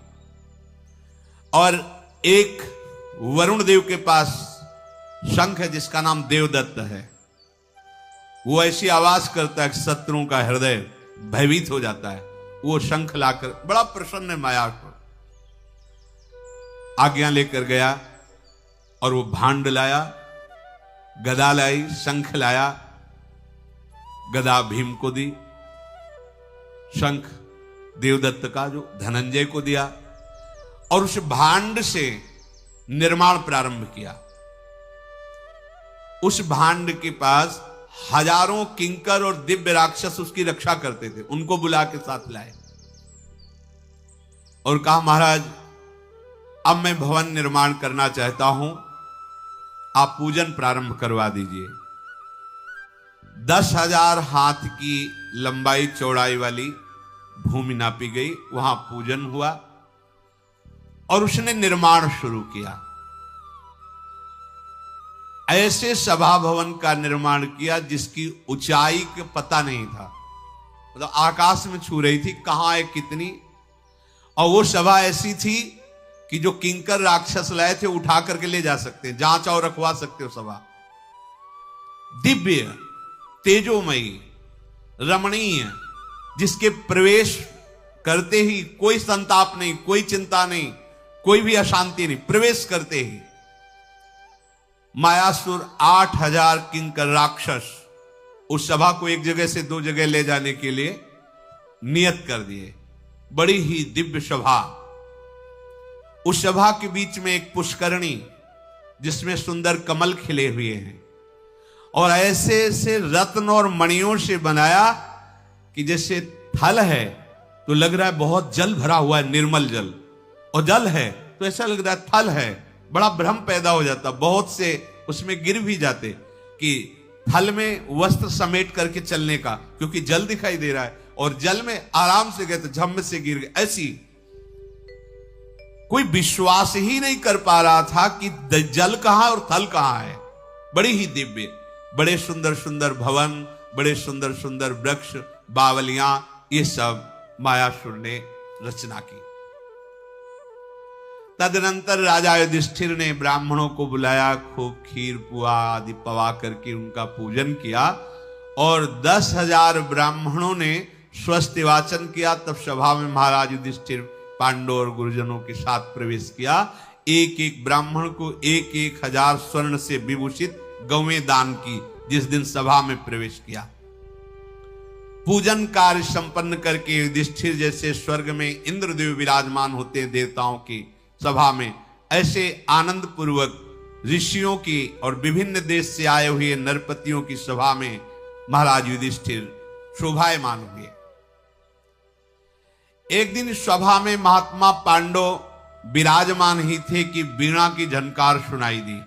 Speaker 1: और एक वरुण देव के पास शंख है जिसका नाम देवदत्त है। वो ऐसी आवाज करता है कि शत्रुओं का हृदय भयभीत हो जाता है। वो शंख लाकर बड़ा प्रसन्न है मायासुर, आज्ञा लेकर गया और वो भांड लाया, गदा लाई, शंख लाया। गदा भीम को दी, शंख देवदत्त का जो धनंजय को दिया, और उस भांड से निर्माण प्रारंभ किया। उस भांड के पास हजारों किंकर और दिव्य राक्षस उसकी रक्षा करते थे। उनको बुला के साथ लाए और कहा, महाराज अब मैं भवन निर्माण करना चाहता हूं, आप पूजन प्रारंभ करवा दीजिए। 10,000 हाथ की लंबाई चौड़ाई वाली भूमि नापी गई, वहां पूजन हुआ और उसने निर्माण शुरू किया। ऐसे सभा भवन का निर्माण किया जिसकी ऊंचाई का पता नहीं था। मतलब आकाश में छू रही थी, कहां है कितनी। और वो सभा ऐसी थी कि जो किंकर राक्षस लाए थे उठा करके ले जा सकते हैं, जहां चाहो रखवा सकते हो। सभा दिव्य, तेजोमयी, रमणीय, जिसके प्रवेश करते ही कोई संताप नहीं, कोई चिंता नहीं, कोई भी अशांति नहीं। प्रवेश करते ही मायासुर 8000 किंकर राक्षस उस सभा को एक जगह से दो जगह ले जाने के लिए नियत कर दिए। बड़ी ही दिव्य सभा। उस सभा के बीच में एक पुष्करणी जिसमें सुंदर कमल खिले हुए हैं, और ऐसे ऐसे रत्न और मणियों से बनाया कि जैसे थल है तो लग रहा है बहुत जल भरा हुआ है, निर्मल जल, और जल है तो ऐसा लग रहा है थल है। बड़ा भ्रम पैदा हो जाता, बहुत से उसमें गिर भी जाते कि थल में वस्त्र समेट करके चलने का, क्योंकि जल दिखाई दे रहा है, और जल में आराम से गए तो झम से गिर गए। ऐसी कोई विश्वास ही नहीं कर पा रहा था कि जल कहां और थल कहां है। बड़ी ही दिव्य, बड़े सुंदर सुंदर भवन, बड़े सुंदर सुंदर वृक्ष, बावलियां, ये सब मायासुर ने रचना की। तदनंतर राजा युधिष्ठिर ने ब्राह्मणों को बुलाया, खूब खीर पुआ आदि पवा करके उनका पूजन किया, और 10,000 ब्राह्मणों ने स्वस्ति वाचन किया। तब सभा में महाराज युधिष्ठिर पांडव और गुरुजनों के साथ प्रवेश किया। एक एक ब्राह्मण को 1,000 स्वर्ण से विभूषित गौवें दान की जिस दिन सभा में प्रवेश किया। पूजन कार्य संपन्न करके युधिष्ठिर जैसे स्वर्ग में इंद्रदेव विराजमान होते हैं देवताओं की सभा में, ऐसे आनंद पूर्वक ऋषियों की और विभिन्न देश से आए हुए नरपतियों की सभा में महाराज युधिष्ठिर शोभायमान हुए। एक दिन सभा में महात्मा पांडव विराजमान ही थे कि वीणा की झनकार सुनाई दी।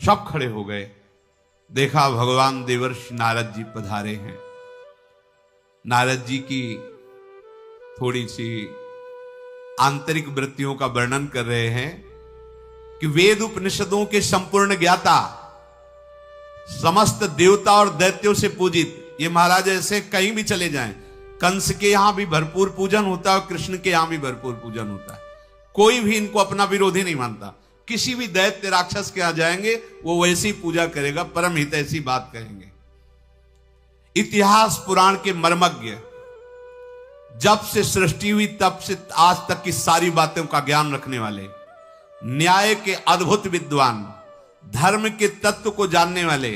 Speaker 1: सब खड़े हो गए। देखा भगवान देवर्षि नारद जी पधारे हैं। नारद जी की थोड़ी सी आंतरिक वृत्तियों का वर्णन कर रहे हैं कि वेद उपनिषदों के संपूर्ण ज्ञाता, समस्त देवता और दैत्यों से पूजित ये महाराज ऐसे कहीं भी चले जाएं, कंस के यहां भी भरपूर पूजन होता है और कृष्ण के यहां भी भरपूर पूजन होता है। कोई भी इनको अपना विरोधी नहीं मानता। किसी भी दैत्य राक्षस के यहां जाएंगे वो वैसी पूजा करेगा, परम हित ऐसी बात कहेंगे। इतिहास पुराण के मर्मज्ञ, जब से सृष्टि हुई तब से आज तक की सारी बातों का ज्ञान रखने वाले, न्याय के अद्भुत विद्वान, धर्म के तत्व को जानने वाले,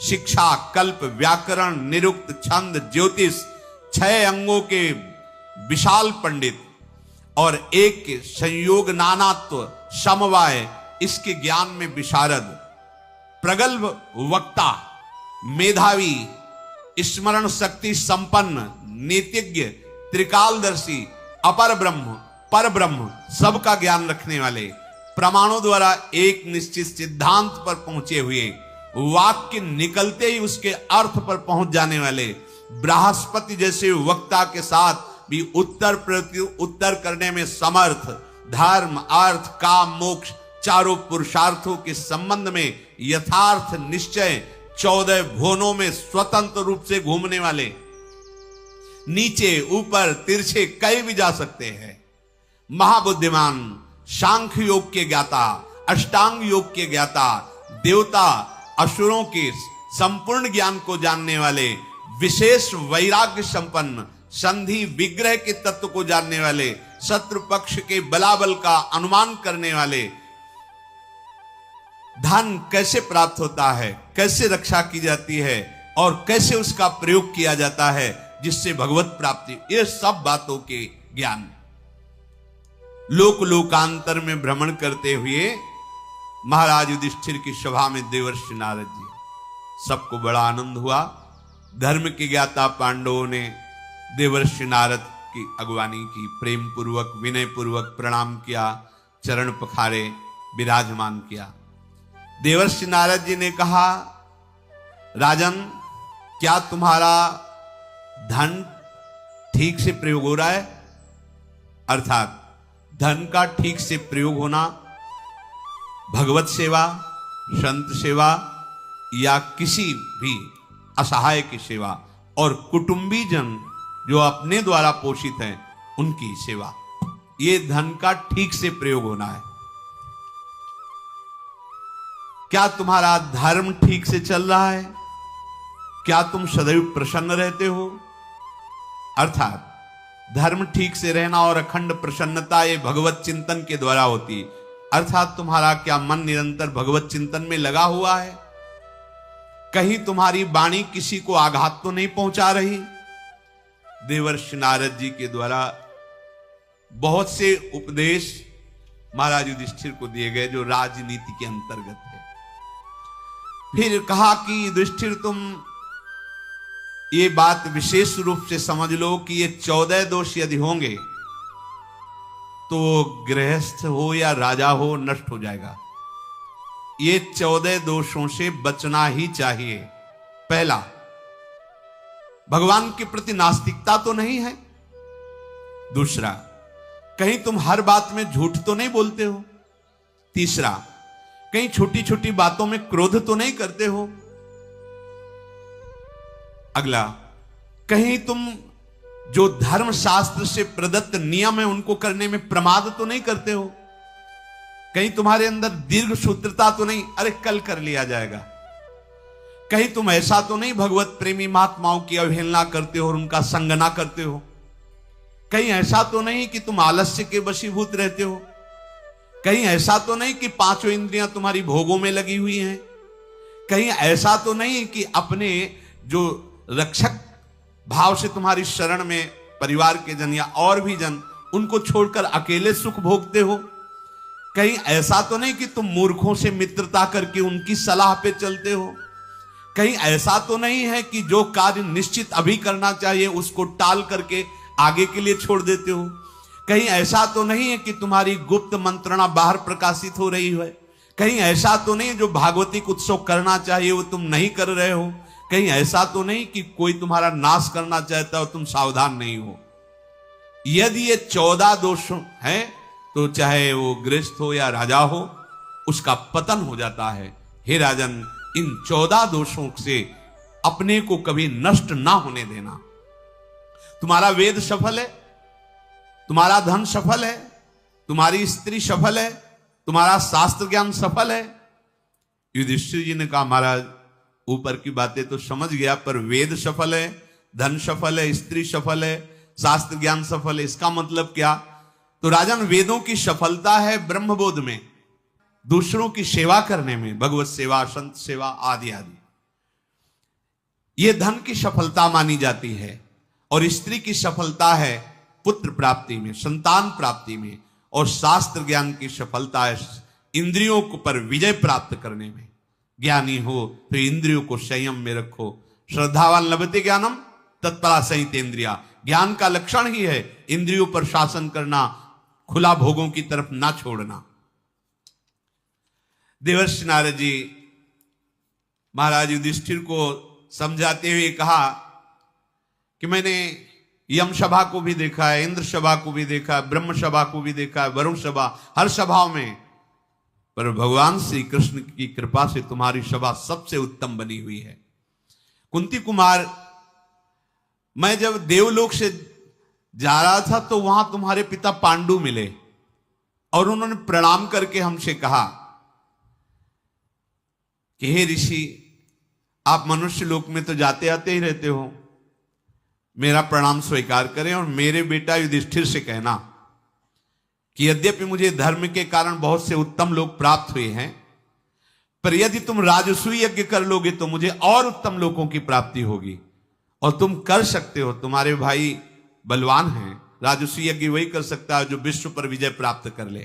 Speaker 1: शिक्षा, कल्प, व्याकरण, निरुक्त, छंद, ज्योतिष, 6 अंगों के विशाल पंडित और एक के संयोग, नानात्व, समवाय, इसके ज्ञान में विशारद, प्रगल्भ वक्ता, मेधावी, स्मरण शक्ति संपन्न, नीतिज्ञ, त्रिकालदर्शी, अपर ब्रह्म, पर ब्रह्म, सबका ज्ञान रखने वाले, प्रमाणों द्वारा एक निश्चित सिद्धांत पर पहुंचे हुए, वाक्य निकलते ही उसके अर्थ पर पहुंच जाने वाले, बृहस्पति जैसे वक्ता के साथ भी उत्तर प्रति उत्तर करने में समर्थ, धर्म, अर्थ, काम, मोक्ष चारों पुरुषार्थों के संबंध में यथार्थ निश्चय 14 भुवनों में स्वतंत्र रूप से घूमने वाले, नीचे ऊपर तिरछे कहीं भी जा सकते हैं, महाबुद्धिमान, सांख्य योग के ज्ञाता, अष्टांग योग के ज्ञाता, देवता असुरों के संपूर्ण ज्ञान को जानने वाले, विशेष वैराग्य संपन्न, संधि विग्रह के तत्व को जानने वाले, शत्रु पक्ष के बलाबल का अनुमान करने वाले, धन कैसे प्राप्त होता है, कैसे रक्षा की जाती है और कैसे उसका प्रयोग किया जाता है जिससे भगवत प्राप्ति, ये सब बातों के ज्ञान लोक लोकांतर में भ्रमण करते हुए महाराज युधिष्ठिर की सभा में देवर्षि नारद जी, सबको बड़ा आनंद हुआ। धर्म के ज्ञाता पांडवों ने देवर्षि नारद की अगवानी की, प्रेम पूर्वक, विनय पूर्वक प्रणाम किया, चरण पखारे, विराजमान किया। देवर्षि नारद जी ने कहा, राजन, क्या तुम्हारा धन ठीक से प्रयोग हो रहा है? अर्थात धन का ठीक से प्रयोग होना, भगवत सेवा, संत सेवा या किसी भी असहाय की सेवा, और कुटुंबी जन जो अपने द्वारा पोषित हैं उनकी सेवा। ये धन का ठीक से प्रयोग होना है। क्या तुम्हारा धर्म ठीक से चल रहा है? क्या तुम सदैव प्रसन्न रहते हो? अर्थात धर्म ठीक से रहना और अखंड प्रसन्नता ये भगवत चिंतन के द्वारा होती। अर्थात तुम्हारा क्या मन निरंतर भगवत चिंतन में लगा हुआ है? कहीं तुम्हारी वाणी किसी को आघात तो नहीं पहुंचा रही? देवर्षि नारद जी के द्वारा बहुत से उपदेश महाराज युधिष्ठिर को दिए गए जो राजनीति के अंतर्गत है। फिर कहा कि युधिष्ठिर तुम ये बात विशेष रूप से समझ लो कि ये 14 दोष यदि होंगे तो गृहस्थ हो या राजा हो नष्ट हो जाएगा। ये 14 दोषों से बचना ही चाहिए। पहला, भगवान के प्रति नास्तिकता तो नहीं है। दूसरा, कहीं तुम हर बात में झूठ तो नहीं बोलते हो। तीसरा, कहीं छोटी छोटी बातों में क्रोध तो नहीं करते हो। अगला, कहीं तुम जो धर्म शास्त्र से प्रदत्त नियम है उनको करने में प्रमाद तो नहीं करते हो। कहीं तुम्हारे अंदर दीर्घ सूत्रता तो नहीं, अरे कल कर लिया जाएगा। कहीं तुम ऐसा तो नहीं भगवत प्रेमी महात्माओं की अवहेलना करते हो और उनका संग ना करते हो। कहीं ऐसा तो नहीं कि तुम आलस्य के वशीभूत रहते हो। कहीं ऐसा तो नहीं कि पांचों इंद्रियां तुम्हारी भोगों में लगी हुई हैं। कहीं ऐसा तो नहीं कि अपने जो रक्षक भाव से तुम्हारी शरण में परिवार के जन या और भी जन उनको छोड़कर अकेले सुख भोगते हो। कहीं ऐसा तो नहीं कि तुम मूर्खों से मित्रता करके उनकी सलाह पे चलते हो। कहीं ऐसा तो नहीं है कि जो कार्य निश्चित अभी करना चाहिए उसको टाल करके आगे के लिए छोड़ देते हो। कहीं ऐसा तो नहीं है कि तुम्हारी गुप्त मंत्रणा बाहर प्रकाशित हो रही है। कहीं ऐसा तो नहीं जो भागवतिक उत्सव करना चाहिए वो तुम नहीं कर रहे हो। कहीं ऐसा तो नहीं कि कोई तुम्हारा नाश करना चाहता हो, तुम सावधान नहीं हो। यदि ये 14 दोष हैं तो चाहे वो गृहस्थ हो या राजा हो उसका पतन हो जाता है। हे राजन, इन 14 दोषों से अपने को कभी नष्ट ना होने देना। तुम्हारा वेद सफल है, तुम्हारा धन सफल है, तुम्हारी स्त्री सफल है, तुम्हारा शास्त्र ज्ञान सफल है। युधिष्ठिर जी ने कहा महाराज ऊपर की बातें तो समझ गया पर वेद सफल है, धन सफल है, स्त्री सफल है, शास्त्र ज्ञान सफल है, इसका मतलब क्या? तो राजन वेदों की सफलता है ब्रह्मबोध में, दूसरों की सेवा करने में, भगवत सेवा, संत सेवा आदि आदि। यह धन की सफलता मानी जाती है। और स्त्री की सफलता है पुत्र प्राप्ति में, संतान प्राप्ति में। और शास्त्र ज्ञान की सफलता है इंद्रियों पर विजय प्राप्त करने में। ज्ञानी हो तो इंद्रियों को संयम में रखो। श्रद्धावान लभते ज्ञानम तत्परा सहित इंद्रिया। ज्ञान का लक्षण ही है इंद्रियों पर शासन करना, खुला भोगों की तरफ ना छोड़ना। देवर्षि नारद जी महाराज युधिष्ठिर को समझाते हुए कहा कि मैंने यम सभा को भी देखा है, इंद्र सभा को भी देखा है, ब्रह्म सभा को भी देखा है, वरुण सभा, हर सभाओं में, पर भगवान श्री कृष्ण की कृपा से तुम्हारी सभा सबसे उत्तम बनी हुई है। कुंती कुमार, मैं जब देवलोक से जा रहा था तो वहां तुम्हारे पिता पांडु मिले और उन्होंने प्रणाम करके हमसे कहा कि हे ऋषि, आप मनुष्य लोक में तो जाते आते ही रहते हो, मेरा प्रणाम स्वीकार करें और मेरे बेटा युधिष्ठिर से कहना कि यद्यपि मुझे धर्म के कारण बहुत से उत्तम लोग प्राप्त हुए हैं, पर यदि तुम राजसूय यज्ञ कर लोगे तो मुझे और उत्तम लोगों की प्राप्ति होगी। और तुम कर सकते हो, तुम्हारे भाई बलवान हैं, राजसूय यज्ञ वही कर सकता है जो विश्व पर विजय प्राप्त कर ले।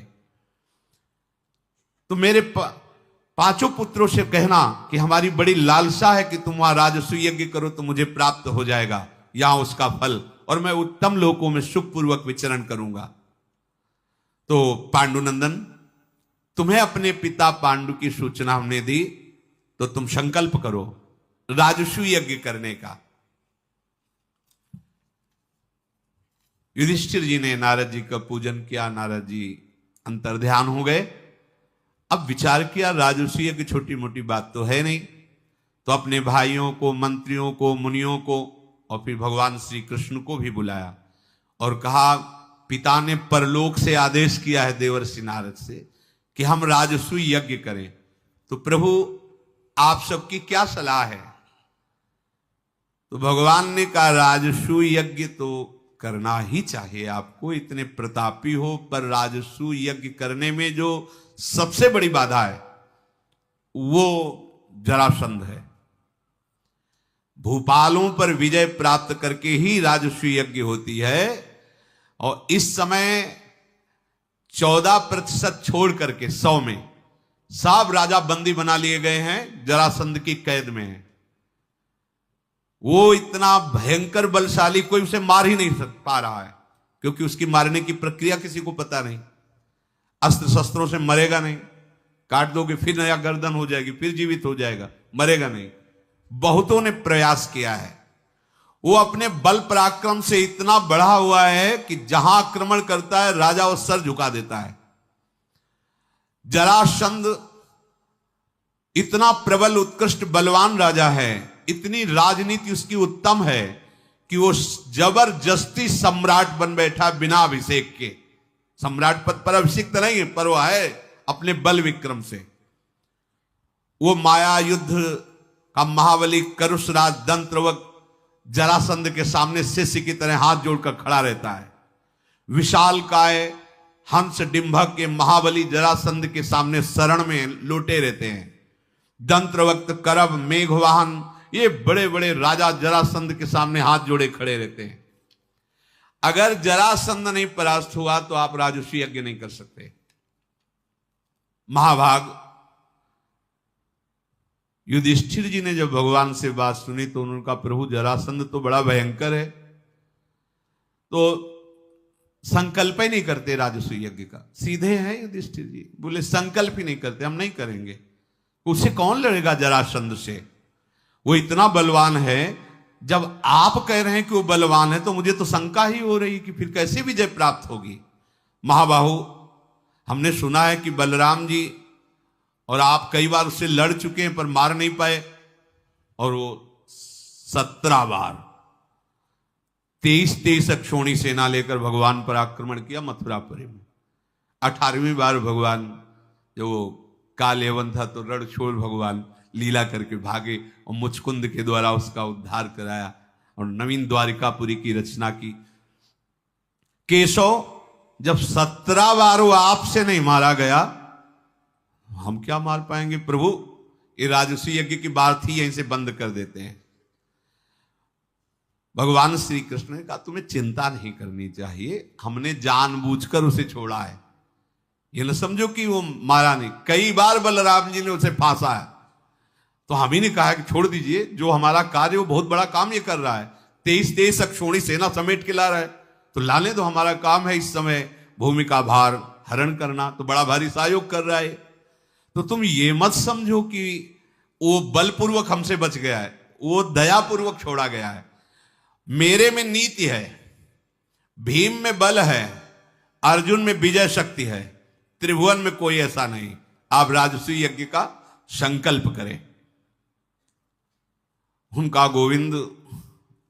Speaker 1: तो मेरे पांचों पुत्रों से कहना कि हमारी बड़ी लालसा है कि तुम वहां राजसूय यज्ञ करो तो मुझे प्राप्त हो जाएगा यहां उसका फल, और मैं उत्तम लोकों में सुखपूर्वक विचरण करूंगा। तो पांडुनंदन, तुम्हें अपने पिता पांडु की सूचना हमने दी, तो तुम संकल्प करो राजसूय यज्ञ करने का। युधिष्ठिर जी ने नारद जी का पूजन किया, नारद जी अंतर्ध्यान हो गए। अब विचार किया राजसूय यज्ञ छोटी मोटी बात तो है नहीं, तो अपने भाइयों को, मंत्रियों को, मुनियों को और फिर भगवान श्री कृष्ण को भी बुलाया और कहा, पिता ने परलोक से आदेश किया है देवर्षि नारद से कि हम राजसूय यज्ञ करें, तो प्रभु आप सबकी क्या सलाह है? तो भगवान ने कहा, राजसूय यज्ञ तो करना ही चाहिए आपको, इतने प्रतापी हो, पर राजसूय यज्ञ करने में जो सबसे बड़ी बाधा है वो जरासंध है। भूपालों पर विजय प्राप्त करके ही राजसूय यज्ञ होती है, और इस समय 14% छोड़ करके 100 में सब राजा बंदी बना लिए गए हैं, जरासंध की कैद में है। वो इतना भयंकर बलशाली, कोई उसे मार ही नहीं पा रहा है, क्योंकि उसकी मारने की प्रक्रिया किसी को पता नहीं। अस्त्र शस्त्रों से मरेगा नहीं, काट दोगे फिर नया गर्दन हो जाएगी, फिर जीवित हो जाएगा, मरेगा नहीं। बहुतों ने प्रयास किया है। वो अपने बल पराक्रम से इतना बढ़ा हुआ है कि जहां आक्रमण करता है राजा वो सर झुका देता है। जरासंध इतना प्रबल उत्कृष्ट बलवान राजा है, इतनी राजनीति उसकी उत्तम है कि वो जबरदस्ती सम्राट बन बैठा बिना अभिषेक के। सम्राट पद पर अभिषिक्त नहीं है, पर वो है अपने बल विक्रम से। वो माया युद्ध का महाबली करुषराज दंत्रवत जरासंध के सामने शिष्य की तरह हाथ जोड़कर खड़ा रहता है। विशाल काय हंस डिंभक के महाबली जरासंध के सामने शरण में लोटे रहते हैं। दंत्रवक्त करब मेघवाहन, ये बड़े बड़े राजा जरासंध के सामने हाथ जोड़े खड़े रहते हैं। अगर जरासंध नहीं परास्त हुआ तो आप राजसूय यज्ञ नहीं कर सकते। महाभाग युधिष्ठिर जी ने जब भगवान से बात सुनी तो उन्होंने कहा, प्रभु जरासंध तो बड़ा भयंकर है, तो संकल्प ही नहीं करते राजसूय यज्ञ का। सीधे हैं युधिष्ठिर जी, बोले संकल्प ही नहीं करते, हम नहीं करेंगे। उससे कौन लड़ेगा जरासंध से? वो इतना बलवान है। जब आप कह रहे हैं कि वो बलवान है तो मुझे तो शंका ही हो रही कि फिर कैसे विजय प्राप्त होगी। महाबाहु, हमने सुना है कि बलराम जी और आप कई बार उससे लड़ चुके हैं पर मार नहीं पाए, और वो 17 बार 23 अक्षौणी सेना लेकर भगवान पर आक्रमण किया मथुरापुरी में। 18वीं बार भगवान जब वो काल यवन था तो रण छोड़ भगवान लीला करके भागे और मुचकुंद के द्वारा उसका उद्धार कराया और नवीन द्वारिकापुरी की रचना की। केशव, जब 17 बार वो आपसे नहीं मारा गया, हम क्या मार पाएंगे प्रभु? ये राजसूय यज्ञ की बात ही यहीं से बंद कर देते हैं। भगवान श्री कृष्ण ने कहा, तुम्हें चिंता नहीं करनी चाहिए, हमने जानबूझकर उसे छोड़ा है। ये न समझो कि वो मारा नहीं, कई बार बलराम जी ने उसे फांसा है, तो हम ही ने कहा कि छोड़ दीजिए, जो हमारा कार्य वो बहुत बड़ा काम ये कर रहा है, 23 अक्षौणी सेना समेट के ला रहा है, तो लाने तो हमारा काम है इस समय भूमि का भार हरण करना, तो बड़ा भारी सहयोग कर रहा है। तो तुम ये मत समझो कि वो बलपूर्वक हमसे बच गया है, वो दयापूर्वक छोड़ा गया है। मेरे में नीति है, भीम में बल है, अर्जुन में विजय शक्ति है, त्रिभुवन में कोई ऐसा नहीं। आप राजसूय यज्ञ का संकल्प करें। उनका, गोविंद,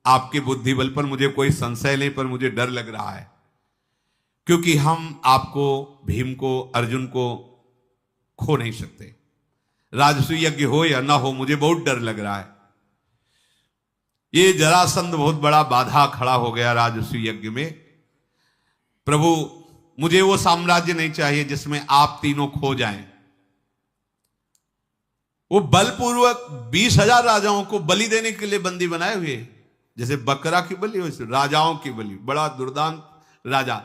Speaker 1: आपके बुद्धि बल पर मुझे कोई संशय नहीं, पर मुझे डर लग रहा है, क्योंकि हम आपको, भीम को, अर्जुन को खो नहीं सकते। राजसूय यज्ञ हो या ना हो, मुझे बहुत डर लग रहा है। ये जरासंध बहुत बड़ा बाधा खड़ा हो गया राजसूय यज्ञ में। प्रभु, मुझे वो साम्राज्य नहीं चाहिए जिसमें आप तीनों खो जाएं। वो बलपूर्वक 20,000 राजाओं को बलि देने के लिए बंदी बनाए हुए, जैसे बकरा की बलि वैसे राजाओं की बलि। बड़ा दुर्दांत राजा,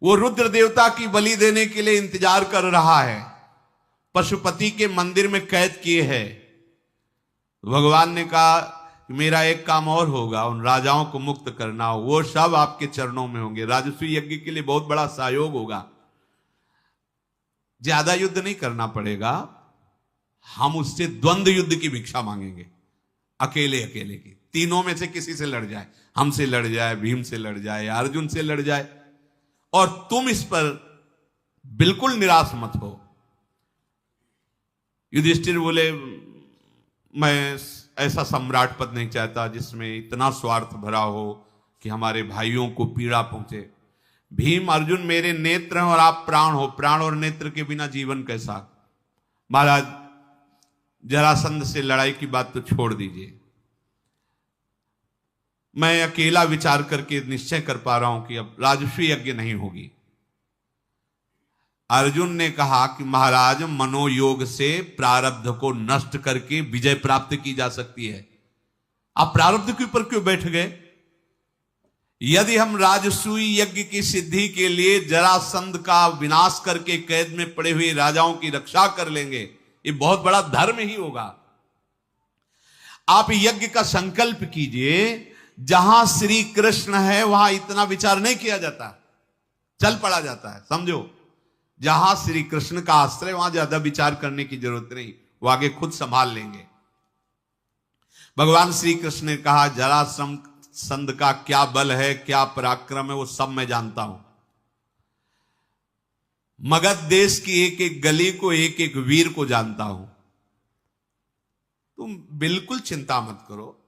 Speaker 1: वो रुद्र देवता की बलि देने के लिए इंतजार कर रहा है, पशुपति के मंदिर में कैद किए है। भगवान ने कहा, मेरा एक काम और होगा, उन राजाओं को मुक्त करना, वो सब आपके चरणों में होंगे। राजसूय यज्ञ के लिए बहुत बड़ा सहयोग होगा, ज्यादा युद्ध नहीं करना पड़ेगा, हम उससे द्वंद्व युद्ध की भिक्षा मांगेंगे, अकेले अकेले की। तीनों में से किसी से लड़ जाए, हमसे लड़ जाए, भीम से लड़ जाए, अर्जुन से लड़ जाए, और तुम इस पर बिल्कुल निराश मत हो। युधिष्ठिर बोले, मैं ऐसा सम्राट पद नहीं चाहता जिसमें इतना स्वार्थ भरा हो कि हमारे भाइयों को पीड़ा पहुंचे। भीम अर्जुन मेरे नेत्र हैं और आप प्राण हो, प्राण और नेत्र के बिना जीवन कैसा। महाराज जरासंध से लड़ाई की बात तो छोड़ दीजिए, मैं अकेला विचार करके निश्चय कर पा रहा हूं कि अब राजस्वी यज्ञ नहीं होगी। अर्जुन ने कहा कि महाराज मनोयोग से प्रारब्ध को नष्ट करके विजय प्राप्त की जा सकती है, आप प्रारब्ध के ऊपर क्यों बैठ गए। यदि हम राजसूय यज्ञ की सिद्धि के लिए जरासंध का विनाश करके कैद में पड़े हुए राजाओं की रक्षा कर लेंगे, ये बहुत बड़ा धर्म ही होगा। आप यज्ञ का संकल्प कीजिए, जहां श्री कृष्ण है वहां इतना विचार नहीं किया जाता, चल पड़ा जाता है। समझो, जहां श्री कृष्ण का आश्रय वहां ज्यादा विचार करने की जरूरत नहीं, वो आगे खुद संभाल लेंगे। भगवान श्री कृष्ण ने कहा जरासंध का क्या बल है, क्या पराक्रम है, वो सब मैं जानता हूं। मगध देश की एक एक गली को, एक एक वीर को जानता हूं। तुम बिल्कुल चिंता मत करो।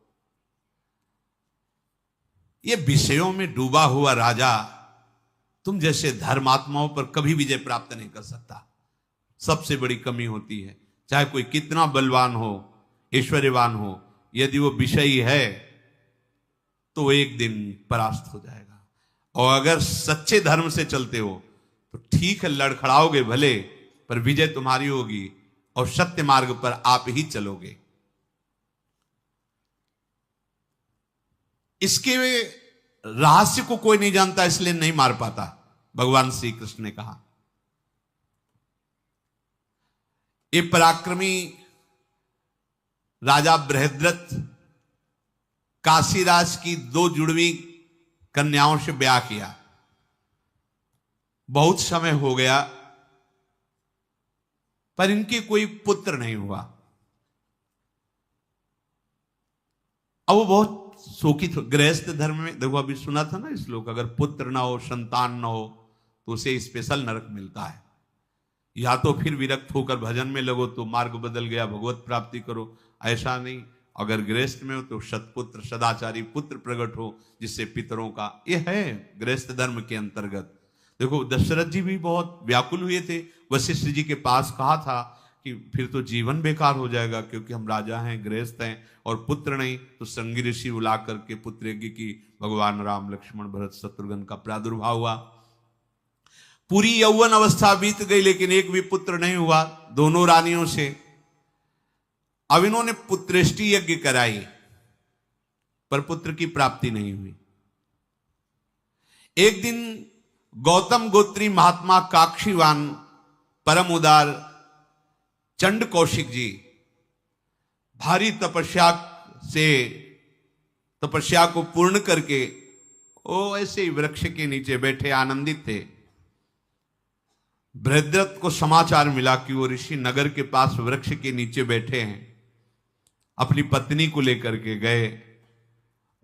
Speaker 1: ये विषयों में डूबा हुआ राजा तुम जैसे धर्मात्माओं पर कभी विजय प्राप्त नहीं कर सकता। सबसे बड़ी कमी होती है, चाहे कोई कितना बलवान हो, ऐश्वर्यवान हो, यदि वो विषयी है तो एक दिन परास्त हो जाएगा। और अगर सच्चे धर्म से चलते हो तो ठीक है, लड़खड़ाओगे भले, पर विजय तुम्हारी होगी और सत्य मार्ग पर आप ही चलोगे। इसके रहस्य को कोई नहीं जानता, इसलिए नहीं मार पाता। भगवान श्री कृष्ण ने कहा ये पराक्रमी राजा बृहद्रथ काशीराज की 2 जुड़वी कन्याओं से ब्याह किया। बहुत समय हो गया पर इनके कोई पुत्र नहीं हुआ। अब वो बहुत शोकित हो। गृहस्थ धर्म में देखो, अभी सुना था ना इस श्लोक, अगर पुत्र ना हो, संतान ना हो तो उसे स्पेशल नरक मिलता है। या तो फिर विरक्त होकर भजन में लगो तो मार्ग बदल गया, भगवत प्राप्ति करो। ऐसा नहीं, अगर गृहस्थ में हो तो सत्पुत्र सदाचारी पुत्र प्रकट हो, जिससे पितरों का यह है गृहस्थ धर्म के अंतर्गत। देखो दशरथ जी भी बहुत व्याकुल हुए थे, वशिष्ठ जी के पास कहा था कि फिर तो जीवन बेकार हो जाएगा, क्योंकि हम राजा हैं, गृहस्थ हैं और पुत्र नहीं। तो संगी ऋषि बुला करके पुत्र यज्ञ की भगवान राम लक्ष्मण भरत शत्रुघ्न का प्रादुर्भाव हुआ। पूरी यौवन अवस्था बीत गई लेकिन एक भी पुत्र नहीं हुआ दोनों रानियों से। अब इन्होंने पुत्रेष्टि यज्ञ कराई पर पुत्र की प्राप्ति नहीं हुई। एक दिन गौतम गोत्री महात्मा काक्षीवान परम उदार चंड कौशिक जी भारी तपस्या को पूर्ण करके वो ऐसे ही वृक्ष के नीचे बैठे आनंदित थे। बृहद्रथ को समाचार मिला कि वो ऋषि नगर के पास वृक्ष के नीचे बैठे हैं। अपनी पत्नी को लेकर के गए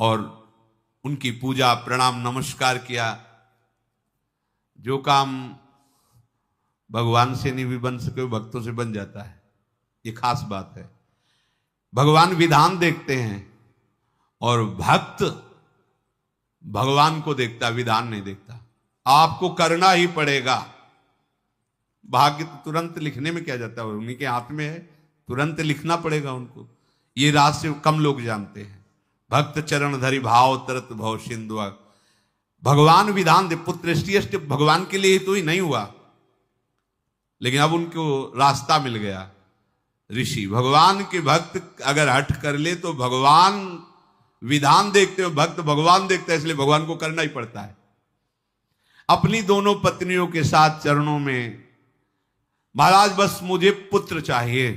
Speaker 1: और उनकी पूजा प्रणाम नमस्कार किया। जो काम भगवान से नहीं भी बन सके भक्तों से बन जाता है, ये खास बात है। भगवान विधान देखते हैं और भक्त भगवान को देखता, विधान नहीं देखता। आपको करना ही पड़ेगा। भाग्य तो तुरंत लिखने में क्या जाता है, उन्हीं के हाथ में है, तुरंत लिखना पड़ेगा उनको। ये रहस्य कम लोग जानते हैं। भक्त चरण धरि भाव तरत भव सिंधु। भगवान विधान दे, पुत्रेष्टि भगवान के लिए तो ही नहीं हुआ, लेकिन अब उनको रास्ता मिल गया। ऋषि भगवान के भक्त अगर हट कर ले तो भगवान विधान देखते हो, भक्त भगवान देखते हैं, इसलिए भगवान को करना ही पड़ता है। अपनी दोनों पत्नियों के साथ चरणों में, महाराज बस मुझे पुत्र चाहिए,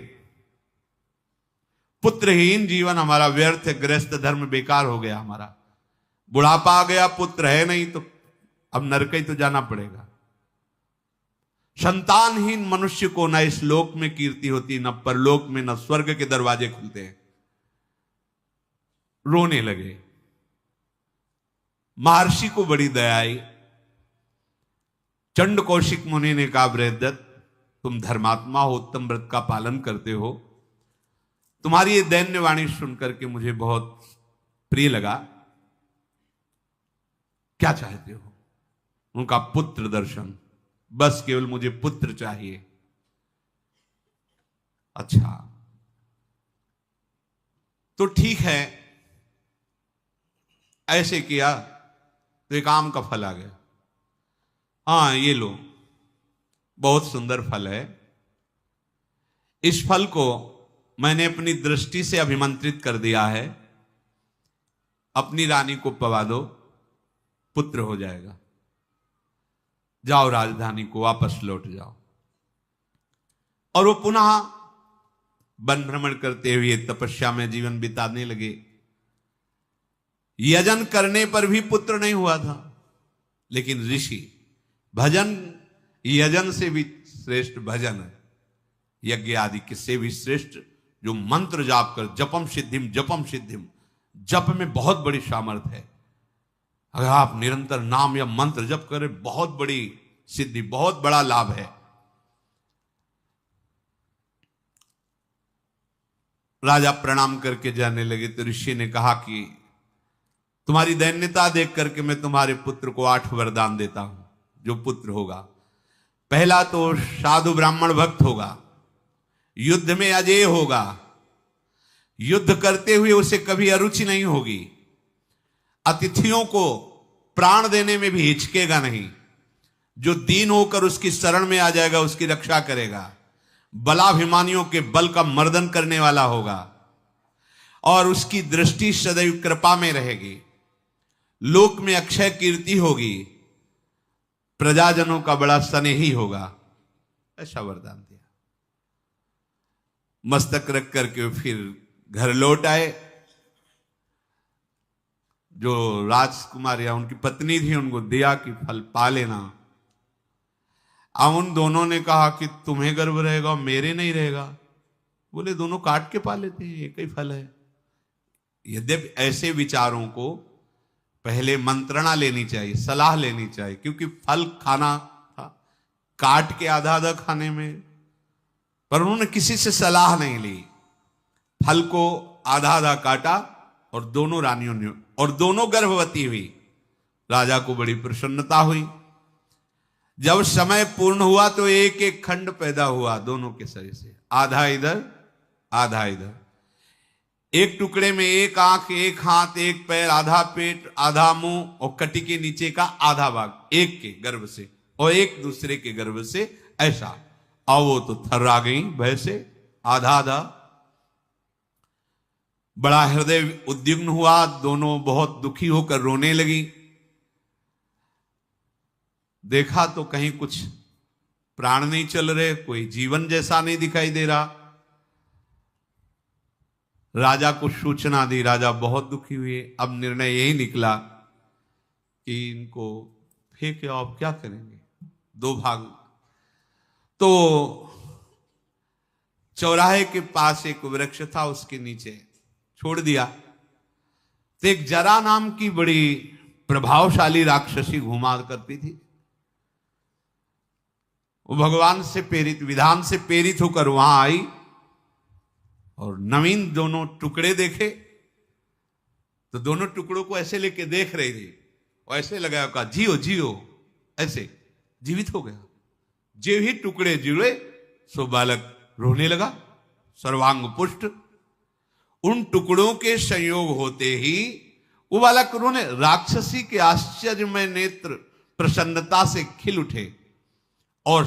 Speaker 1: पुत्रहीन जीवन हमारा व्यर्थ है, गृहस्थ धर्म बेकार हो गया हमारा, बुढ़ापा आ गया, पुत्र है नहीं तो अब नरक ही तो जाना पड़ेगा। संतानहीन मनुष्य को न इस लोक में कीर्ति होती, न परलोक में, न स्वर्ग के दरवाजे खुलते हैं। रोने लगे। महर्षि को बड़ी दया आई। चंड कौशिक मुनि ने कहा, बृहद्रथ तुम धर्मात्मा हो, उत्तम व्रत का पालन करते हो, तुम्हारी ये दैन्य वाणी सुनकर के मुझे बहुत प्रिय लगा। क्या चाहते हो? उनका पुत्र दर्शन, बस केवल मुझे पुत्र चाहिए। अच्छा, तो ठीक है, ऐसे किया तो एक आम का फल आ गया। हाँ, ये लो, बहुत सुंदर फल है। इस फल को मैंने अपनी दृष्टि से अभिमंत्रित कर दिया है, अपनी रानी को पवा दो, पुत्र हो जाएगा। जाओ, राजधानी को वापस लौट जाओ। और वो पुनः वन भ्रमण करते हुए तपस्या में जीवन बिताने लगे। यजन करने पर भी पुत्र नहीं हुआ था, लेकिन ऋषि, भजन यजन से भी श्रेष्ठ भजन है, यज्ञ आदि किससे भी श्रेष्ठ, जो मंत्र जाप कर, जपम सिद्धिम जपम सिद्धिम, जप में बहुत बड़ी सामर्थ्य है। अगर आप निरंतर नाम या मंत्र जप करें, बहुत बड़ी सिद्धि, बहुत बड़ा लाभ है। राजा प्रणाम करके जाने लगे तो ऋषि ने कहा कि तुम्हारी दैन्यता देख करके मैं तुम्हारे पुत्र को 8 वरदान देता हूं। जो पुत्र होगा, पहला तो साधु ब्राह्मण भक्त होगा, युद्ध में अजेय होगा, युद्ध करते हुए उसे कभी अरुचि नहीं होगी, अतिथियों को प्राण देने में भी हिचकेगा नहीं, जो दीन होकर उसकी शरण में आ जाएगा उसकी रक्षा करेगा, बलाभिमानियों के बल का मर्दन करने वाला होगा, और उसकी दृष्टि सदैव कृपा में रहेगी, लोक में अक्षय कीर्ति होगी, प्रजाजनों का बड़ा स्नेही होगा। ऐसा वरदान दिया। मस्तक रख करके फिर घर लौट आए। जो राजकुमार या उनकी पत्नी थी, उनको दिया कि फल पा लेना। अब उन दोनों ने कहा कि तुम्हें गर्व रहेगा, मेरे नहीं रहेगा। बोले दोनों काट के पा लेते हैं, एक ही फल है। यद्यपि ऐसे विचारों को पहले मंत्रणा लेनी चाहिए, सलाह लेनी चाहिए, क्योंकि फल खाना था, काट के आधा आधा खाने में, पर उन्होंने किसी से सलाह नहीं ली। फल को आधा आधा काटा और दोनों रानियों ने, और दोनों गर्भवती हुई। राजा को बड़ी प्रसन्नता हुई। जब समय पूर्ण हुआ तो एक एक खंड पैदा हुआ दोनों के शरीर से, आधा इधर आधा इधर। एक टुकड़े में एक आंख, एक हाथ, एक पैर, आधा पेट, आधा मुंह, और कटी के नीचे का आधा भाग एक के गर्भ से और एक दूसरे के गर्भ से, ऐसा। और वो तो थर्रा गई भय से, आधा आधा। बड़ा हृदय उद्विग्न हुआ, दोनों बहुत दुखी होकर रोने लगी। देखा तो कहीं कुछ प्राण नहीं चल रहे, कोई जीवन जैसा नहीं दिखाई दे रहा। राजा को सूचना दी, राजा बहुत दुखी हुए। अब निर्णय यही निकला कि इनको फेंके, अब क्या करेंगे, 2 भाग। तो चौराहे के पास एक वृक्ष था, उसके नीचे छोड़ दिया। तो एक जरा नाम की बड़ी प्रभावशाली राक्षसी घुमा करती थी। वो भगवान से प्रेरित, विधान से प्रेरित होकर वहां आई और नवीन दोनों टुकड़े देखे तो दोनों टुकड़ों को ऐसे लेके देख रही थी, और ऐसे लगाया, कहा जियो जियो, ऐसे जीवित हो गया। जो ही टुकड़े जुड़े सो बालक रोने लगा, सर्वांग पुष्ट। उन टुकड़ों के संयोग होते ही वो बालक रोने, राक्षसी के आश्चर्यमय नेत्र प्रसन्नता से खिल उठे, और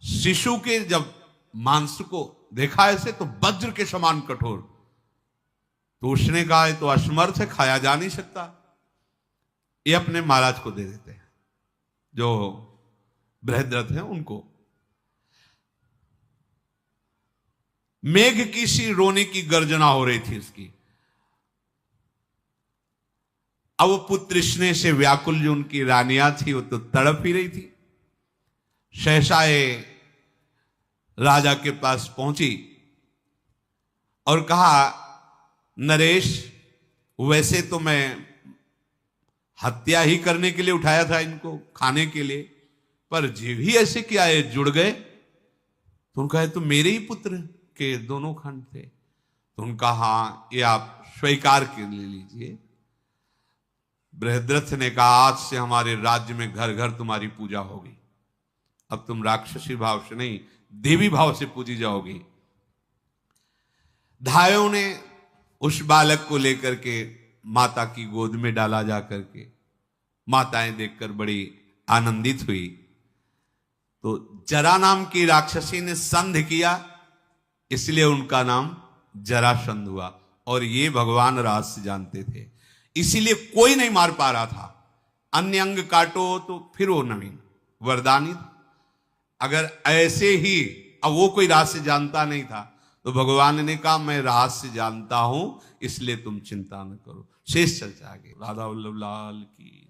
Speaker 1: शिशु के जब मांस को देखा ऐसे तो वज्र के समान कठोर। तो उसने कहा ये तो असमर्थ है, खाया जा नहीं सकता, ये अपने महाराज को दे देते हैं, जो बृहद्रथ हैं उनको। मेघ की सी रोने की गर्जना हो रही थी उसकी। अब वो पुत्र स्नेह से व्याकुल जो उनकी रानियां थी वो तो तड़प ही रही थी। सहसाए राजा के पास पहुंची और कहा, नरेश, वैसे तो मैं हत्या ही करने के लिए उठाया था इनको, खाने के लिए, पर जीव ही ऐसे क्या है, जुड़ गए। तो उनका है तो मेरे ही पुत्र के दोनों खंड थे। तो तो उनका हाँ, ये आप स्वीकार कर ले लीजिए। बृहद्रथ ने कहा आज से हमारे राज्य में घर घर तुम्हारी पूजा होगी, अब तुम राक्षसी भाव से नहीं देवी भाव से पूजी जाओगी। धायों ने उस बालक को लेकर के माता की गोद में डाला जा करके, माताएं देखकर बड़ी आनंदित हुई। तो जरा नाम की राक्षसी ने संध किया, इसलिए उनका नाम जरासंध हुआ। और ये भगवान रहस्य जानते थे, इसीलिए कोई नहीं मार पा रहा था। अन्य अंग काटो तो फिर वो नवीन वरदानी। अगर ऐसे ही, अब वो कोई रहस्य जानता नहीं था, तो भगवान ने कहा मैं रहस्य जानता हूं, इसलिए तुम चिंता न करो। शेष चर्चा आगे। राधा वल्लभ लाल की।